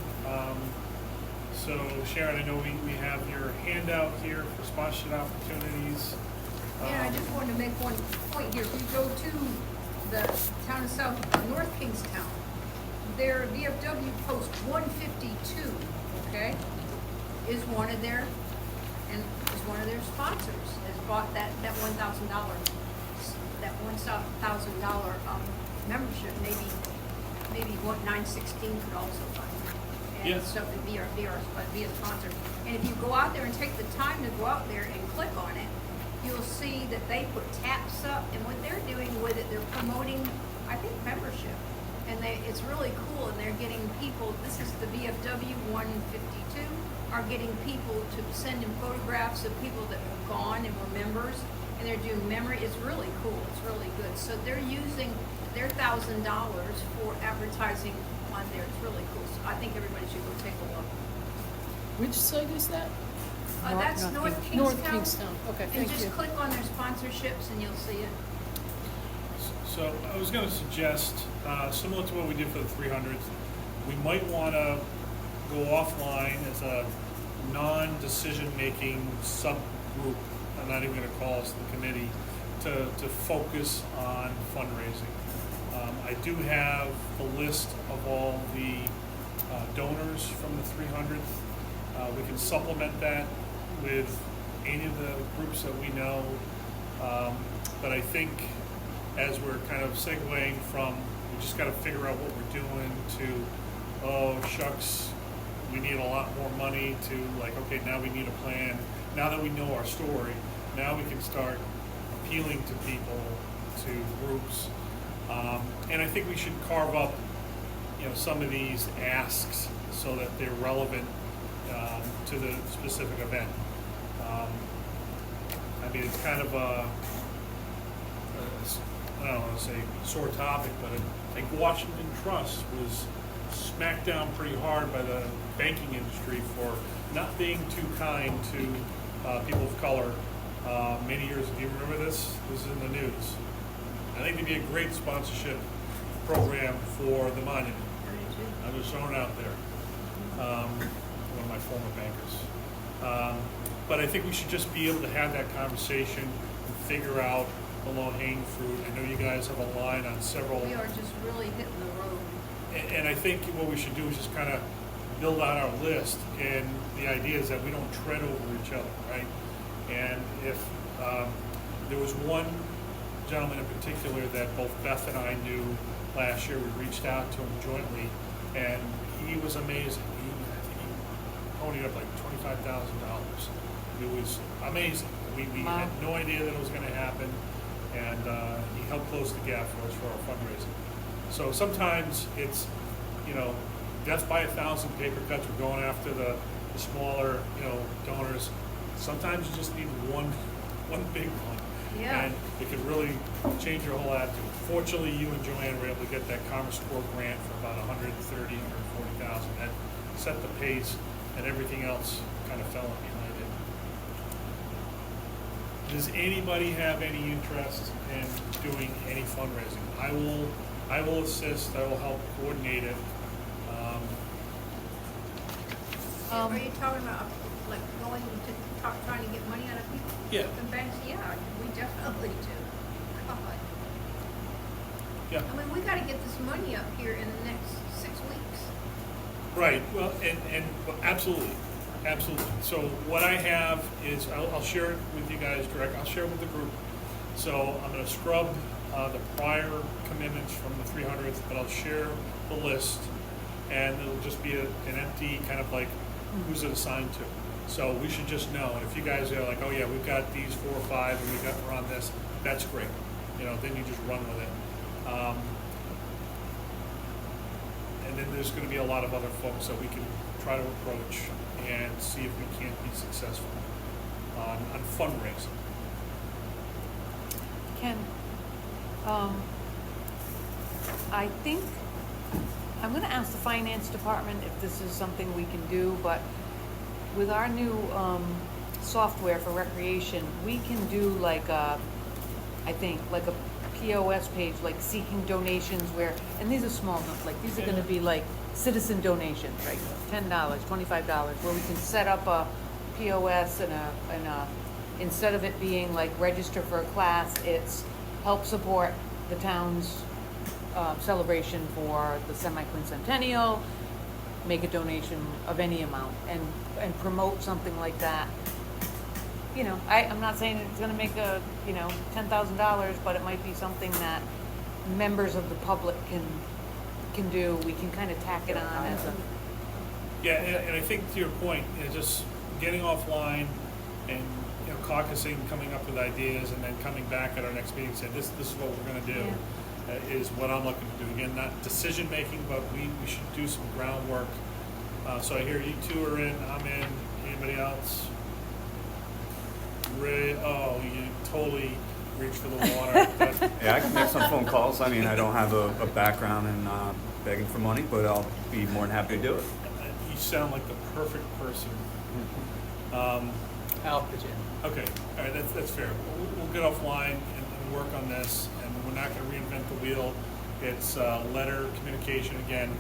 So Sharon, I know we have your handout here for sponsorship opportunities. And I just wanted to make one point here. If you go to the town of North Kingstown, their VFW post 152, okay, is one of their sponsors, has bought that $1,000 membership. Maybe what 916 could also fund. And Yes. so it'd be a sponsor. And if you go out there and take the time to go out there and click on it, you'll see that they put taps up, and what they're doing with it, they're promoting, I think, membership. And it's really cool, and they're getting people, this is the VFW 152, are getting people to send in photographs of people that have gone and were members, and they're doing memory. It's really cool. It's really good. So they're using their $1,000 for advertising on there. It's really cool. So I think everybody should go take a look. Which site is that? That's North North Kingstown. North Kingstown, okay, And thank you. just click on their sponsorships and you'll see it. So I was going to suggest, similar to what we did for the 300th, we might want to go offline as a non-decision-making subgroup. I'm not even going to call us the committee, to focus on fundraising. I do have the list of all the donors from the 300th. We can supplement that with any of the groups that we know. But I think as we're kind of segueing from, we just got to figure out what we're doing, to, oh, shucks, we need a lot more money, to like, okay, now we need a plan. Now that we know our story, now we can start appealing to people, to groups. And I think we should carve up, some of these asks so that they're relevant to the specific event. I mean, it's kind of I don't want to say sore topic, but I think Washington Trust was smacked down pretty hard by the banking industry for not being too kind to people of color many years. Do you remember this? This is in the news. I think it'd be a great sponsorship program for the monument. I'm just throwing it out there. One of my former bankers. But I think we should just be able to have that conversation and figure out the low-hanging fruit. I know you guys have a line on several. We are just really hitting the road. And I think what we should do is just kind of build out our list. And the idea is that we don't tread over each other, right? And if there was one gentleman in particular that both Beth and I knew last year, we reached out to him jointly, and he was amazing. I think he ponied up like $25,000. It was amazing. We had no idea that it was going to happen, and he helped close the gap for us for our fundraising. So sometimes it's, you know, death by 1,000 paper cuts. We're going after the smaller, you know, donors. Sometimes you just need one big one. Yeah. And it could really change your whole attitude. Fortunately, you and Joanne were able to get that Commerce Corps grant for about 130,000, 140,000. That set the pace, and everything else kind of fell in behind it. Does anybody have any interest in doing any fundraising? I will assist. I will help coordinate it. Are you talking about like going to trying to get money out of people? Yeah. And banks? Yeah, we definitely do. God. Yeah. I mean, we gotta get this money up here in the next 6 weeks. Right, well, and absolutely, absolutely. So what I have is, I'll share it with you guys direct, I'll share it with the group. So I'm gonna scrub the prior commitments from the 300th, but I'll share the list, and it'll just be an empty kind of like, who's it assigned to? So we should just know, and if you guys are like, oh yeah, we've got these 4 or 5, and we're on this, that's great. You know, then you just run with it. And then there's going to be a lot of other folks that we can try to approach and see if we can't be successful on fundraising. Ken, I think, I'm gonna ask the finance department if this is something we can do, but with our new, software for recreation, we can do like a, I think, like a POS page, like seeking donations where, and these are small, like, these are gonna be like citizen donations, right? $10, $25, where we can set up a POS and a, instead of it being like register for a class, it's help support the town's celebration for the semi-quincentennial, make a donation of any amount, and promote something like that. You know, I'm not saying it's gonna make a, you know, $10,000, but it might be something that members of the public can do. We can kind of tack it on as a, Yeah, and I think to your point, you know, just getting offline and, you know, caucusing, coming up with ideas, and then coming back at our next meeting and saying, this is what we're gonna do, is what I'm looking to do. Again, not decision making, but we should do some groundwork. So I hear you two are in, I'm in, anybody else? Ray, oh, you totally reached for the water. Yeah, I can make some phone calls. I mean, I don't have a background in begging for money, but I'll be more than happy to do it. You sound like the perfect person. I'll pitch in. Okay, all right, that's fair. We'll get offline and work on this, and we're not going to reinvent the wheel. It's letter communication again.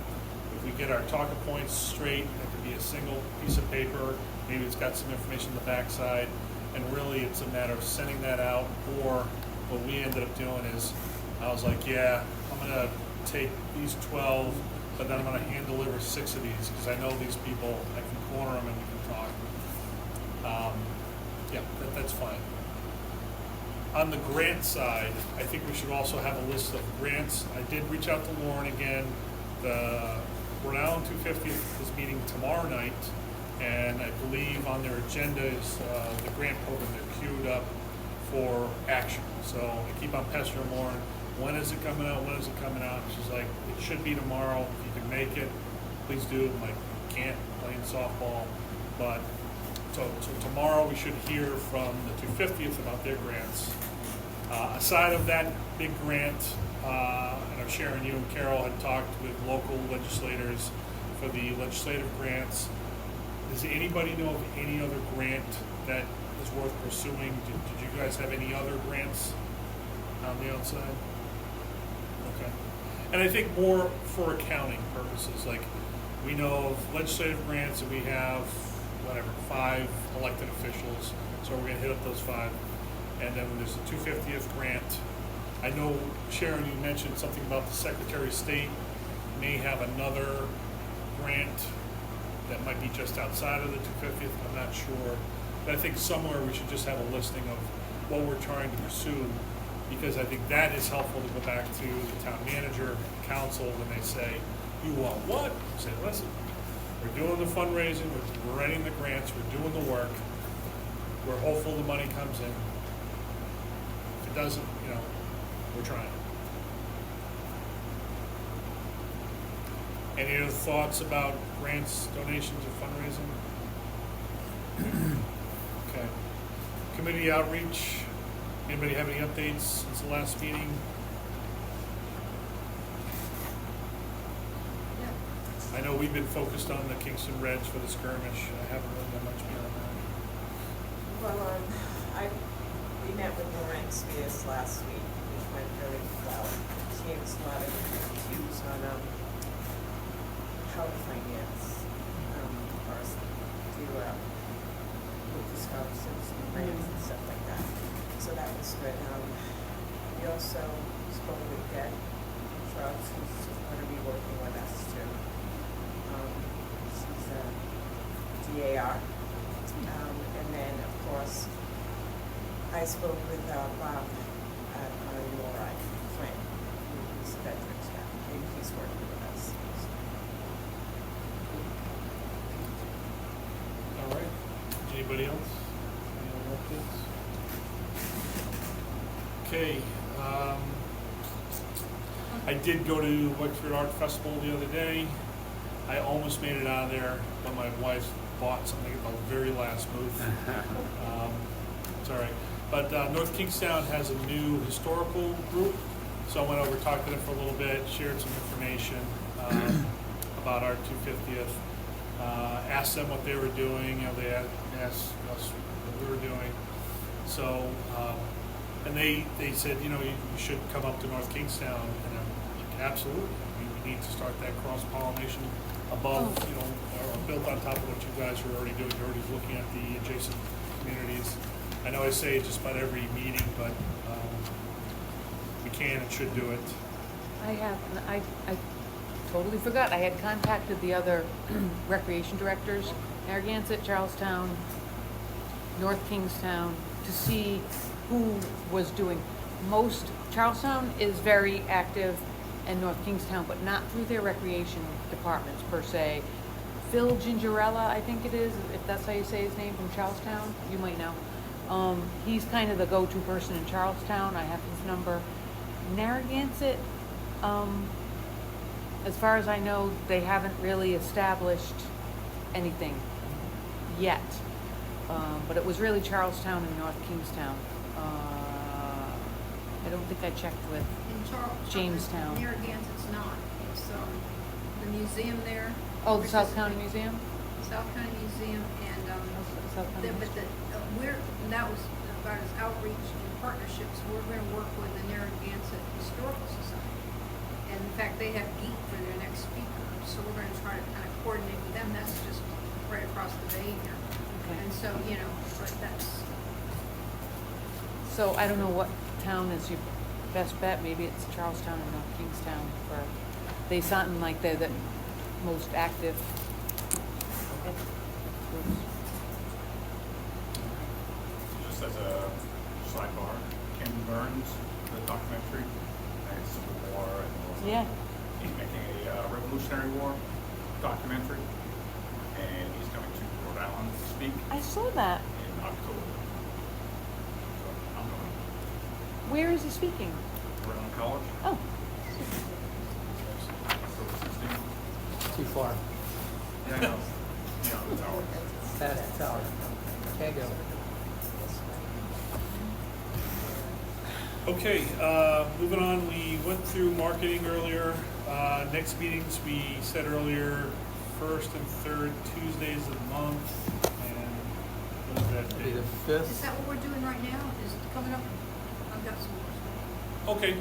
If we get our talking points straight, it could be a single piece of paper. Maybe it's got some information on the backside, and really it's a matter of sending that out. Or what we ended up doing is, I was like, yeah, I'm going to take these 12, but then I'm going to hand deliver 6 of these because I know these people. I can corner them and we can talk. Yeah, that's fine. On the grant side, I think we should also have a list of grants. I did reach out to Lauren again. The Rhode Island 250th is meeting tomorrow night, and I believe on their agenda is the grant program. They're queued up for action. So I keep on pestering Lauren. When is it coming out? When is it coming out? She's like, it should be tomorrow. If you can make it, please do. I'm like, can't, playing softball. But so tomorrow we should hear from the 250th about their grants. Aside of that big grant, I know Sharon, you and Carol had talked with local legislators for the legislative grants. Does anybody know of any other grant that is worth pursuing? Did you guys have any other grants on the outside? Okay. And I think more for accounting purposes, like we know of legislative grants and we have, 5 elected officials, so we're gonna hit up those 5. And then there's the 250th grant. I know, Sharon, you mentioned something about the Secretary of State may have another grant that might be just outside of the 250th, I'm not sure. But I think somewhere we should just have a listing of what we're trying to pursue, because I think that is helpful to go back to the town manager, council, when they say, you want what? Say, listen, we're doing the fundraising, we're writing the grants, we're doing the work, we're hopeful the money comes in. If it doesn't, we're trying. Any other thoughts about grants, donations, or fundraising? Okay. Community outreach, anybody have any updates since the last meeting? I know we've been focused on the Kingston Reds for the skirmish. I haven't really done much beyond that. Well, we met with Lauren Spears last week, which went very well. She gave us a lot of cues on how to finance or do with the scholarships and grants and stuff like that. So that was good. We also spoke with Deb Charles, who's going to be working with us too. She's a DAR. And then, of course, I spoke with Bob on URI, Flynn, who's a veteran staff, and he's working with us. All right. Anybody else? Any other updates? Okay. I did go to Wexford Art Festival the other day. I almost made it out of there, but my wife bought something at the very last booth. It's all right. But North Kingstown has a new historical group, so I went over, talked to them for a little bit, shared some information about our 250th, asked them what they were doing. You know, they asked us what we were doing. So, and they said, you know, you should come up to North Kingstown, and I'm like, absolutely. We need to start that cross-pollination above, you know, or built on top of what you guys are already doing. You're already looking at the adjacent communities. I know I say it just about every meeting, but we can and should do it. I totally forgot. I had contacted the other recreation directors, Narragansett, Charlestown, North Kingstown, to see who was doing most. Charlestown is very active, and North Kingstown, but not through their recreation departments per se. Phil Gingerella, I think it is, if that's how you say his name, from Charlestown, you might know. He's kind of the go-to person in Charlestown. I have his number. Narragansett, as far as I know, they haven't really established anything yet. But it was really Charlestown and North Kingstown. I don't think I checked with Jamestown. Narragansett's not. It's the museum there. Oh, the South County Museum? South County Museum and South County but that was about his outreach and partnerships. We're going to work with the Narragansett Historical Society, and in fact, they have Geek for their next speaker. So we're going to try to kind of coordinate with them. That's just right across the bay here, and so but that's. So I don't know what town is your best bet. Maybe it's Charlestown or North Kingstown. They sound like they're the most active groups. Just as a sidebar, Ken Burns, the documentary, and Civil War, and Yeah. he's making a Revolutionary War documentary, and he's coming to Rhode Island to speak I saw that. in October. So I'm going Where is he speaking? to Rhode Island College, Oh, October 16th. Too far. Yeah, I know. Yeah, the tower. Past the tower. Can't go. Okay, moving on, we went through marketing earlier. Next meetings, we said earlier, first and third Tuesdays of the month, and what is that It'll be date? the Is 5th. that what we're doing right now? Is it coming up? I've got some more. Okay,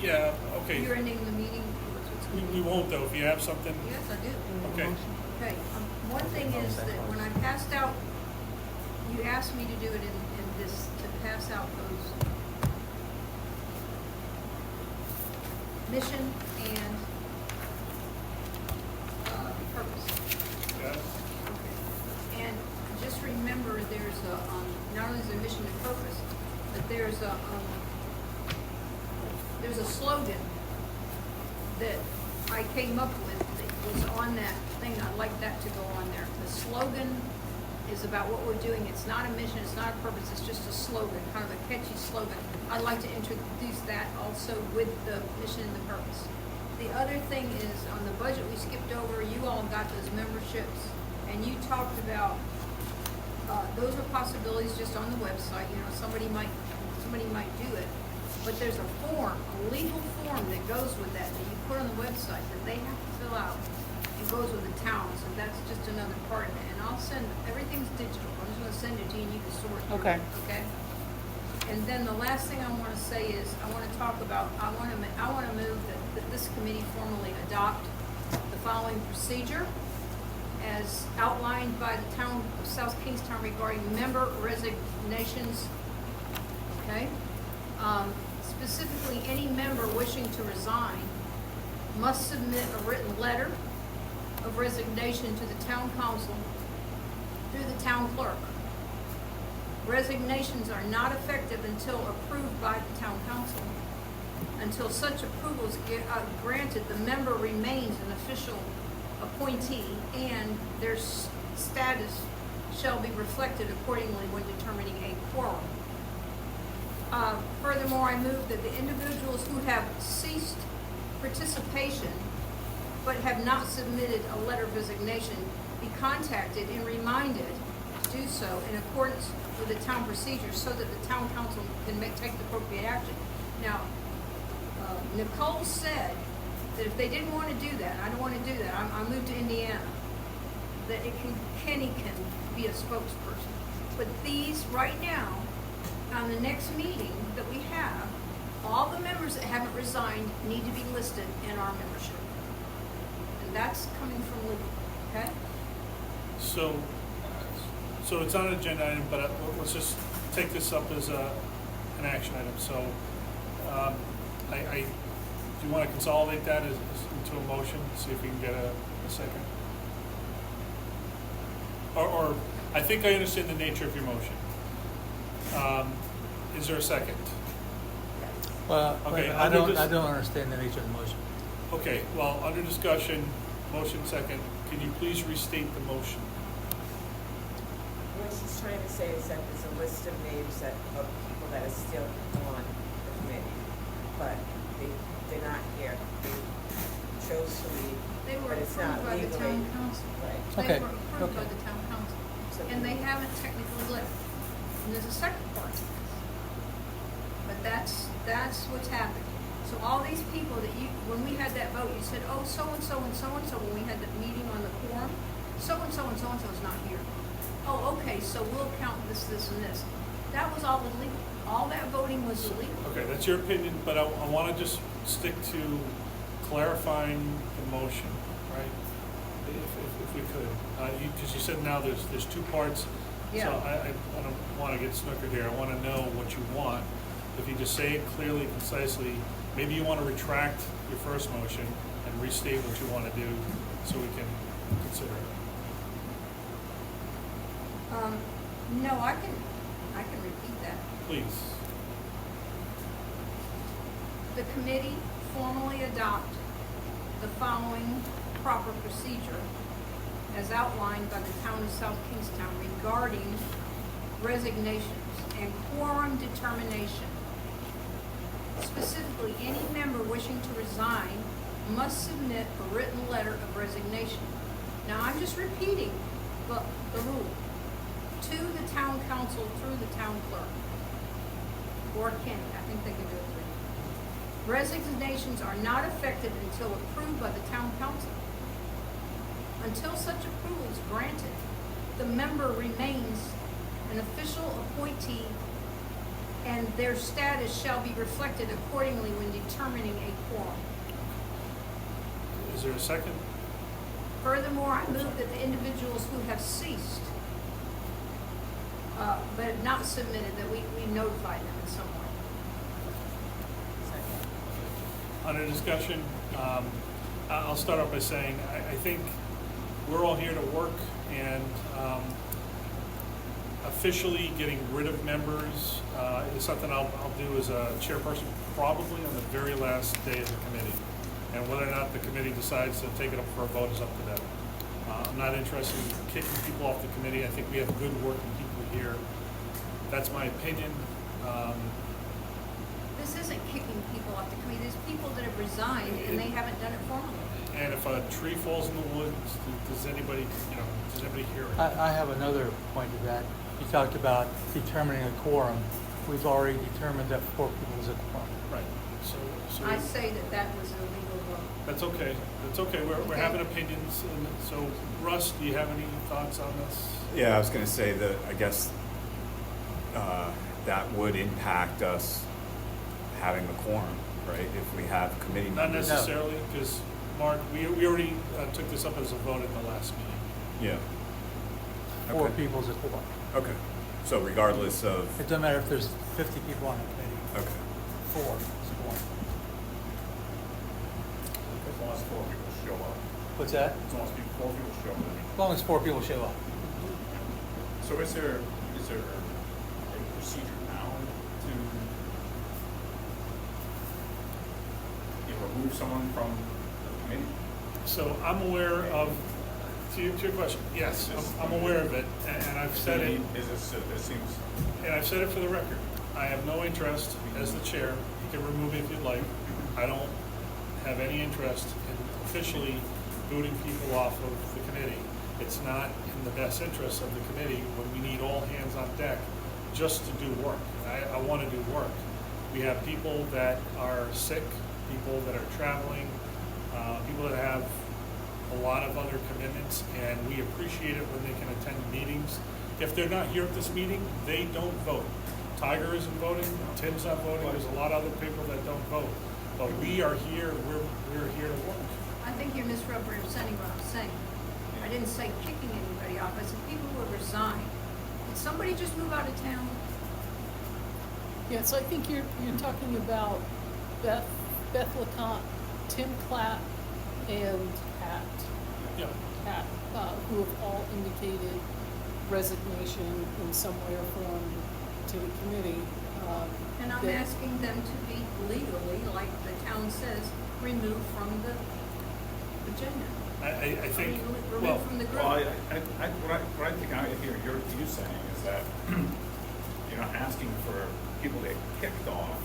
yeah, okay. You're ending the meeting. What's going on? We won't though, if you have something, Yes, I do. okay. Okay, one thing is that when I passed out, you asked me to do it in this, to pass out those mission and purpose. Yes. And just remember, there's not only is there mission and purpose, but there's a slogan that I came up with that was on that thing. I'd like that to go on there. The slogan is about what we're doing. It's not a mission, it's not a purpose, it's just a slogan, kind of a catchy slogan. I'd like to introduce that also with the mission and the purpose. The other thing is, on the budget we skipped over, you all got those memberships, and you talked about, those are possibilities just on the website, you know, somebody might do it. But there's a form, a legal form that goes with that you put on the website that they have to fill out. It goes with the town, so that's just another part of it. And I'll send, everything's digital, I'm just gonna send it to you and you can sort through it, okay? And then the last thing I wanna say is, I wanna talk about, I wanna move that this committee formally adopt the following procedure as outlined by the town of South Kingstown regarding member resignations, okay? Specifically, any member wishing to resign must submit a written letter of resignation to the town council through the town clerk. Resignations are not effective until approved by the town council. Until such approval is granted, the member remains an official appointee and their status shall be reflected accordingly when determining a quorum. Furthermore, I move that the individuals who have ceased participation but have not submitted a letter of resignation be contacted and reminded to do so in accordance with the town procedures so that the town council can take the appropriate action. Now, Nicole said that if they didn't want to do that, I don't want to do that, I moved to Indiana, that Kenny can be a spokesperson. But these, right now, on the next meeting that we have, all the members that haven't resigned need to be listed in our membership. And that's coming from legal, okay? So it's not an agenda item, but let's just take this up as an action item. So, do you want to consolidate that into a motion, see if we can get a second? Or I think I understand the nature of your motion. Is there a second? Well, Okay, I under don't, this- I don't understand the nature of the motion. Okay, well, under discussion, motion second, can you please restate the motion? What she's trying to say is that there's a list of names of people that are still on the committee, but they're not here. They chose to leave, They were but it's not approved by the legally. town council. Right. They Okay, were approved by okay. the town council. So And they haven't technically left. And there's a second part to this. But that's what's happening. So all these people that when we had that vote, you said, oh, so-and-so and so-and-so, when we had the meeting on the quorum, so-and-so and so-and-so is not here. Oh, okay, so we'll count this, this, and this. That was all illegal. All that voting was illegal. Okay, that's your opinion, but I want to just stick to clarifying the motion, right? If we could. Because you said now there's two parts. Yeah. So I don't want to get snookered here. I want to know what you want. If you just say it clearly, concisely, maybe you want to retract your first motion and restate what you want to do so we can consider it. No, I can repeat that. Please. The committee formally adopt the following proper procedure as outlined by the town of South Kingstown regarding resignations and quorum determination. Specifically, any member wishing to resign must submit a written letter of resignation. Now, I'm just repeating the rule. To the town council through the town clerk. Or Kenny, I think they can do it through. Resignations are not effective until approved by the town council. Until such approval is granted, the member remains an official appointee and their status shall be reflected accordingly when determining a quorum. Is there a second? Furthermore, I move that the individuals who have ceased but have not submitted, that we notify them in some way. Second. Under discussion, I'll start off by saying I think we're all here to work, and officially getting rid of members is something I'll do as a chairperson probably on the very last day of the committee. And whether or not the committee decides to take it up for a vote is up to them. I'm not interested in kicking people off the committee. I think we have good working people here. That's my opinion. This isn't kicking people off the committee. There's people that have resigned and they haven't done it formally. And if a tree falls in the woods, does anybody hear it? I have another point to that. You talked about determining a quorum. We've already determined that 4 people is a quorum. Right, so. I say that was a legal vote. That's okay, that's okay, we're Okay. having opinions, and so, Russ, do you have any thoughts on this? Yeah, I was gonna say that, I guess, that would impact us having the quorum, right? If we have committee Not members. necessarily, because, Mark, we already took this up as a vote at the last meeting. Yeah. 4 Okay. people is a quorum. Okay, so regardless of, It doesn't matter if there's 50 people on the committee. okay, 4 is a quorum. As long as 4 people show up. What's that? As long as 4 people show up. As long as 4 people show up. So is there a procedure now to remove someone from the committee? So I'm aware of, to your question, yes, I'm aware of it, and I've said it, It seems, and I've said it for the record. I have no interest, as the chair, you can remove me if you'd like. I don't have any interest in officially booting people off of the committee. It's not in the best interest of the committee when we need all hands on deck just to do work. I want to do work. We have people that are sick, people that are traveling, people that have a lot of other commitments, and we appreciate it when they can attend meetings. If they're not here at this meeting, they don't vote. Tiger isn't voting, Tim's not voting, there's a lot of other people that don't vote. But we are here, we're here to work. I think you're misrepresenting what I'm saying. I didn't say kicking anybody off. I said people who have resigned. Did somebody just move out of town? Yeah, so I think you're talking about Beth LeConte, Tim Clapp, and Yeah. Pat, who have all indicated resignation in some way or form to the committee. And I'm that- asking them to be legally, like the town says, removed from the agenda. I think, well, Removed from the group. well, what I think I hear you saying is that you're not asking for people to get kicked off,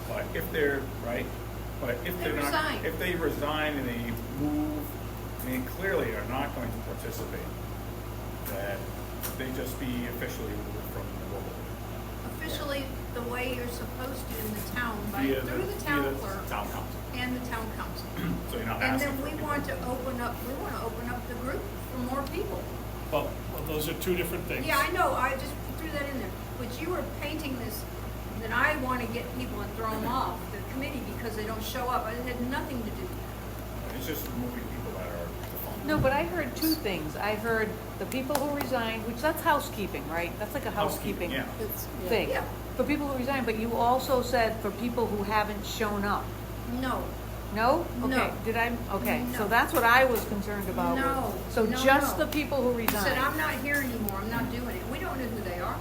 but if they're, right, but if They they're not, resign. if they resign and they move, I mean, clearly are not going to participate, that they just be officially removed from the role. Officially, the way you're supposed to in the town, Via through the town via the clerk Town council. and the town council. So you're not And asking then for we people. want to open up the group for more people. well, those are two different things. Yeah, I know, I just threw that in there. But you were painting this, that I want to get people and throw them off the committee because they don't show up. It had nothing to do with that. It's just removing people that are defunct. No, but I heard 2 things. I heard the people who resigned, which that's housekeeping, right? That's like a housekeeping Yeah. It's, yeah. thing. Yeah. For people who resigned, but you also said for people who haven't shown up. No, No? No. Okay, did I, okay, so No. that's what I was concerned about. No, So no, just no. the people who he said, I'm resigned? not here anymore, I'm not doing it. We don't know who they are,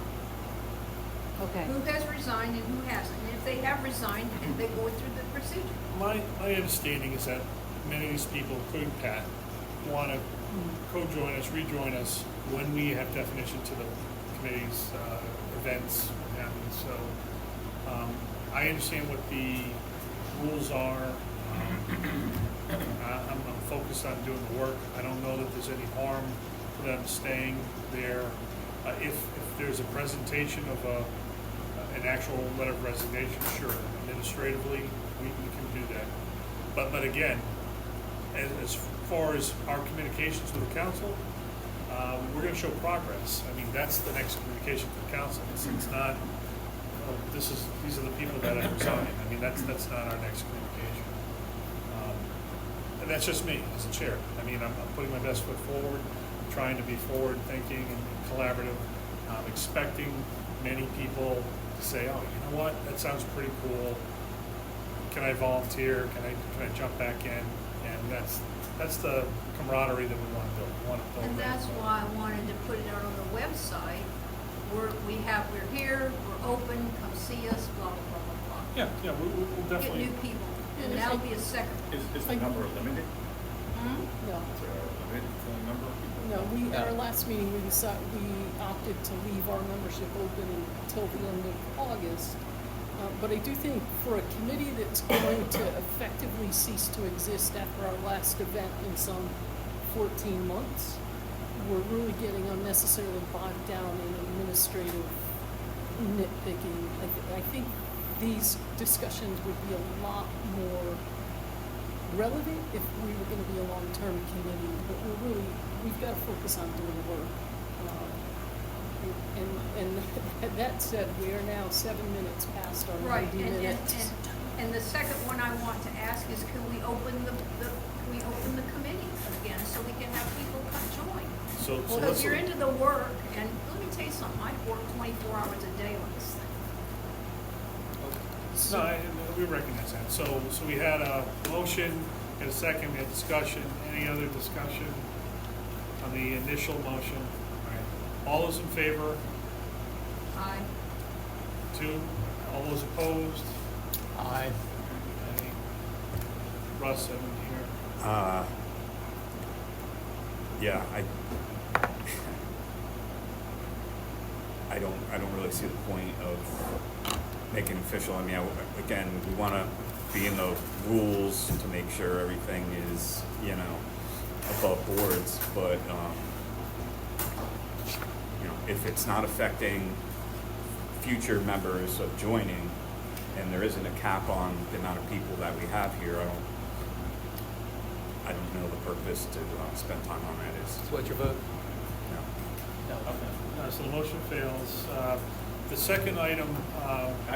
Okay. who has resigned and who hasn't. And if they have resigned, and they go through the procedure. My understanding is that many of these people, including Pat, want to co-join us, rejoin us when we have definition to the committee's events, what have you. So I understand what the rules are. I'm focused on doing the work. I don't know that there's any harm to them staying there. If there's a presentation of an actual letter of resignation, sure, administratively, we can do that. But again, as far as our communications with the council, we're gonna show progress. I mean, that's the next communication to the council. It's not, these are the people that have resigned. I mean, that's not our next communication. And that's just me as a chair. I mean, I'm putting my best foot forward, trying to be forward-thinking and collaborative. I'm expecting many people to say, oh, you know what, that sounds pretty cool. Can I volunteer? Can I jump back in? And that's the camaraderie that we want to build. We want to build And that. that's why I wanted to put it out on the website. We're here, we're open, come see us, blah, blah, blah, blah, blah. Yeah, we'll Get definitely. new people, And and if that'll I- be a second. Is the number limited? Hmm? No, Is there a limit to the number of people? no, at our last meeting, we opted to leave our membership open until the end of August. But I do think for a committee that's going to effectively cease to exist after our last event in some 14 months, we're really getting unnecessarily bogged down in administrative nitpicking. I think these discussions would be a lot more relevant if we were going to be a long-term committee, but we've got to focus on doing work. And that said, we are now 7 minutes past our Right, 90 minutes. and the second one I want to ask is, can we open the committee again so we can have people come join? So Because let's, you're into the work, and let me tell you something, I work 24 hours a day on this thing. no, we recognize that. So we had a motion and a second, we had discussion. Any other discussion on the initial motion? All right. All those in favor? Aye. 2. All those opposed? Aye. Any? Russ, I didn't hear. Yeah, I don't really see the point of making official. I mean, again, we want to be in the rules to make sure everything is, above boards, but, if it's not affecting future members of joining, and there isn't a cap on the amount of people that we have here, I don't know the purpose to spend time on that is. So what's your vote? No. No. Okay. So the motion fails. The second item,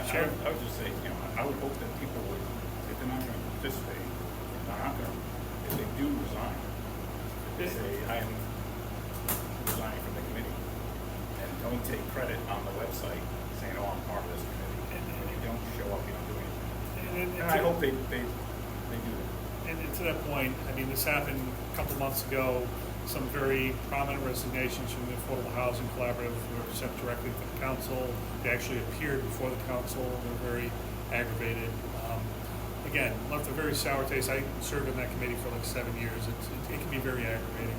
Chair. I would just say, I would hope that people would, if they're not going to participate, if they do resign, they say, I am resigning from the committee. And don't take credit on the website saying, oh, I'm part of this committee. And you don't show up, you don't do anything. And I hope they do that. And to that point, I mean, this happened a couple months ago. Some very prominent resignations from the Affordable Housing Collaborative were sent directly to the council. They actually appeared before the council. They're very aggravated. Again, left a very sour taste. I served in that committee for like 7 years. It can be very aggravating.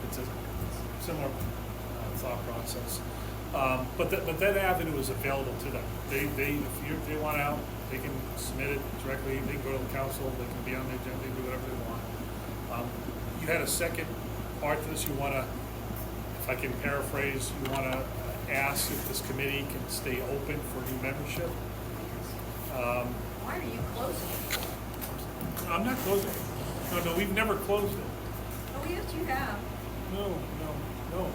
It's a similar thought process. But that avenue is available to them. If they want out, they can submit it directly. They can go to the council. They can be on the agenda. They can do whatever they want. You had a second part to this. You want to, if I can paraphrase, you want to ask if this committee can stay open for new membership. Why are you closing it? I'm not closing it. No, we've never closed it. Oh, yes, you have. No.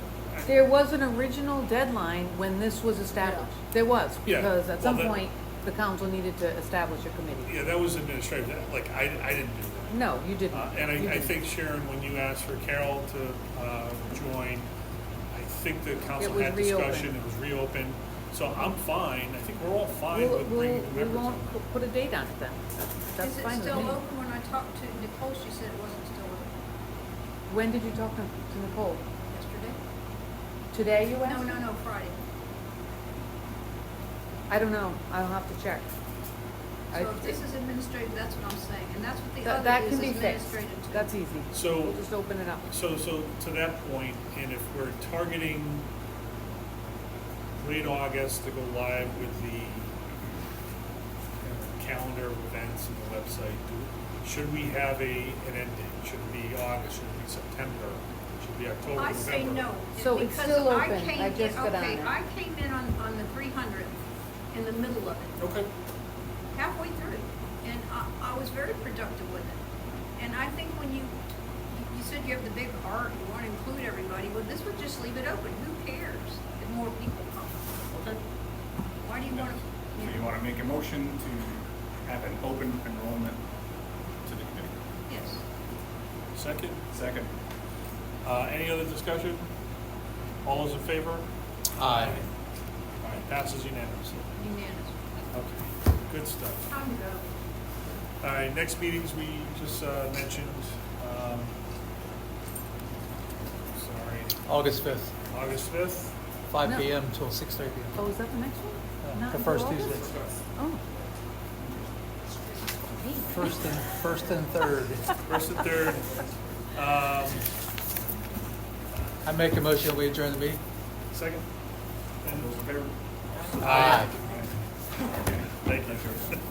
There was an original deadline when this was established. There was, Yeah. because at some Well, point, the council needed to establish a committee. Yeah, that was administrative. Like, I didn't do that. No, you didn't. And You I didn't. think, Sharon, when you asked for Carol to join, I think the council was had discussion, it was reopened. So I'm fine, I think we're all fine with bringing We members won't on. put a date on it then. That's Is it fine with still me. open? When I talked to Nicole, she said it wasn't still open When did you talk to Nicole? yesterday. Today, you asked? No, Friday. I don't know. I'll have to check. So if this is administrative, that's what I'm saying, and that's what the That other can is be fixed. administrative too. That's easy. So- We'll just open it up. So to that point, and if we're targeting late August to go live with the calendar of events and the website, should we have an end date? Should it be August? Should it be September? Should it be October, I November? say no. So it's because still I open. came I just in- got on okay, it. I came in on the 300th, in the middle of it, Okay. halfway through, and I was very productive with it. And I think when you said you have the big heart, you want to include everybody, well, this would just leave it open. Who cares if more people come? Okay. Why do you want to? So you want to make a motion to have an open enrollment to the committee? Yes. Second? Second. Any other discussion? All those in favor? Aye. All right, passes unanimously. Unanimous. Okay, good stuff. Time to go. All right, next meetings we just mentioned. Sorry, August 5th, August 5th. 5 No. p.m. till 6:30 p.m. Oh, is that the next one? Not The until first August? Tuesday. Oh. First and third. First and third. I make a motion, we adjourn the meeting. Second? All those in favor? Aye. Thank you.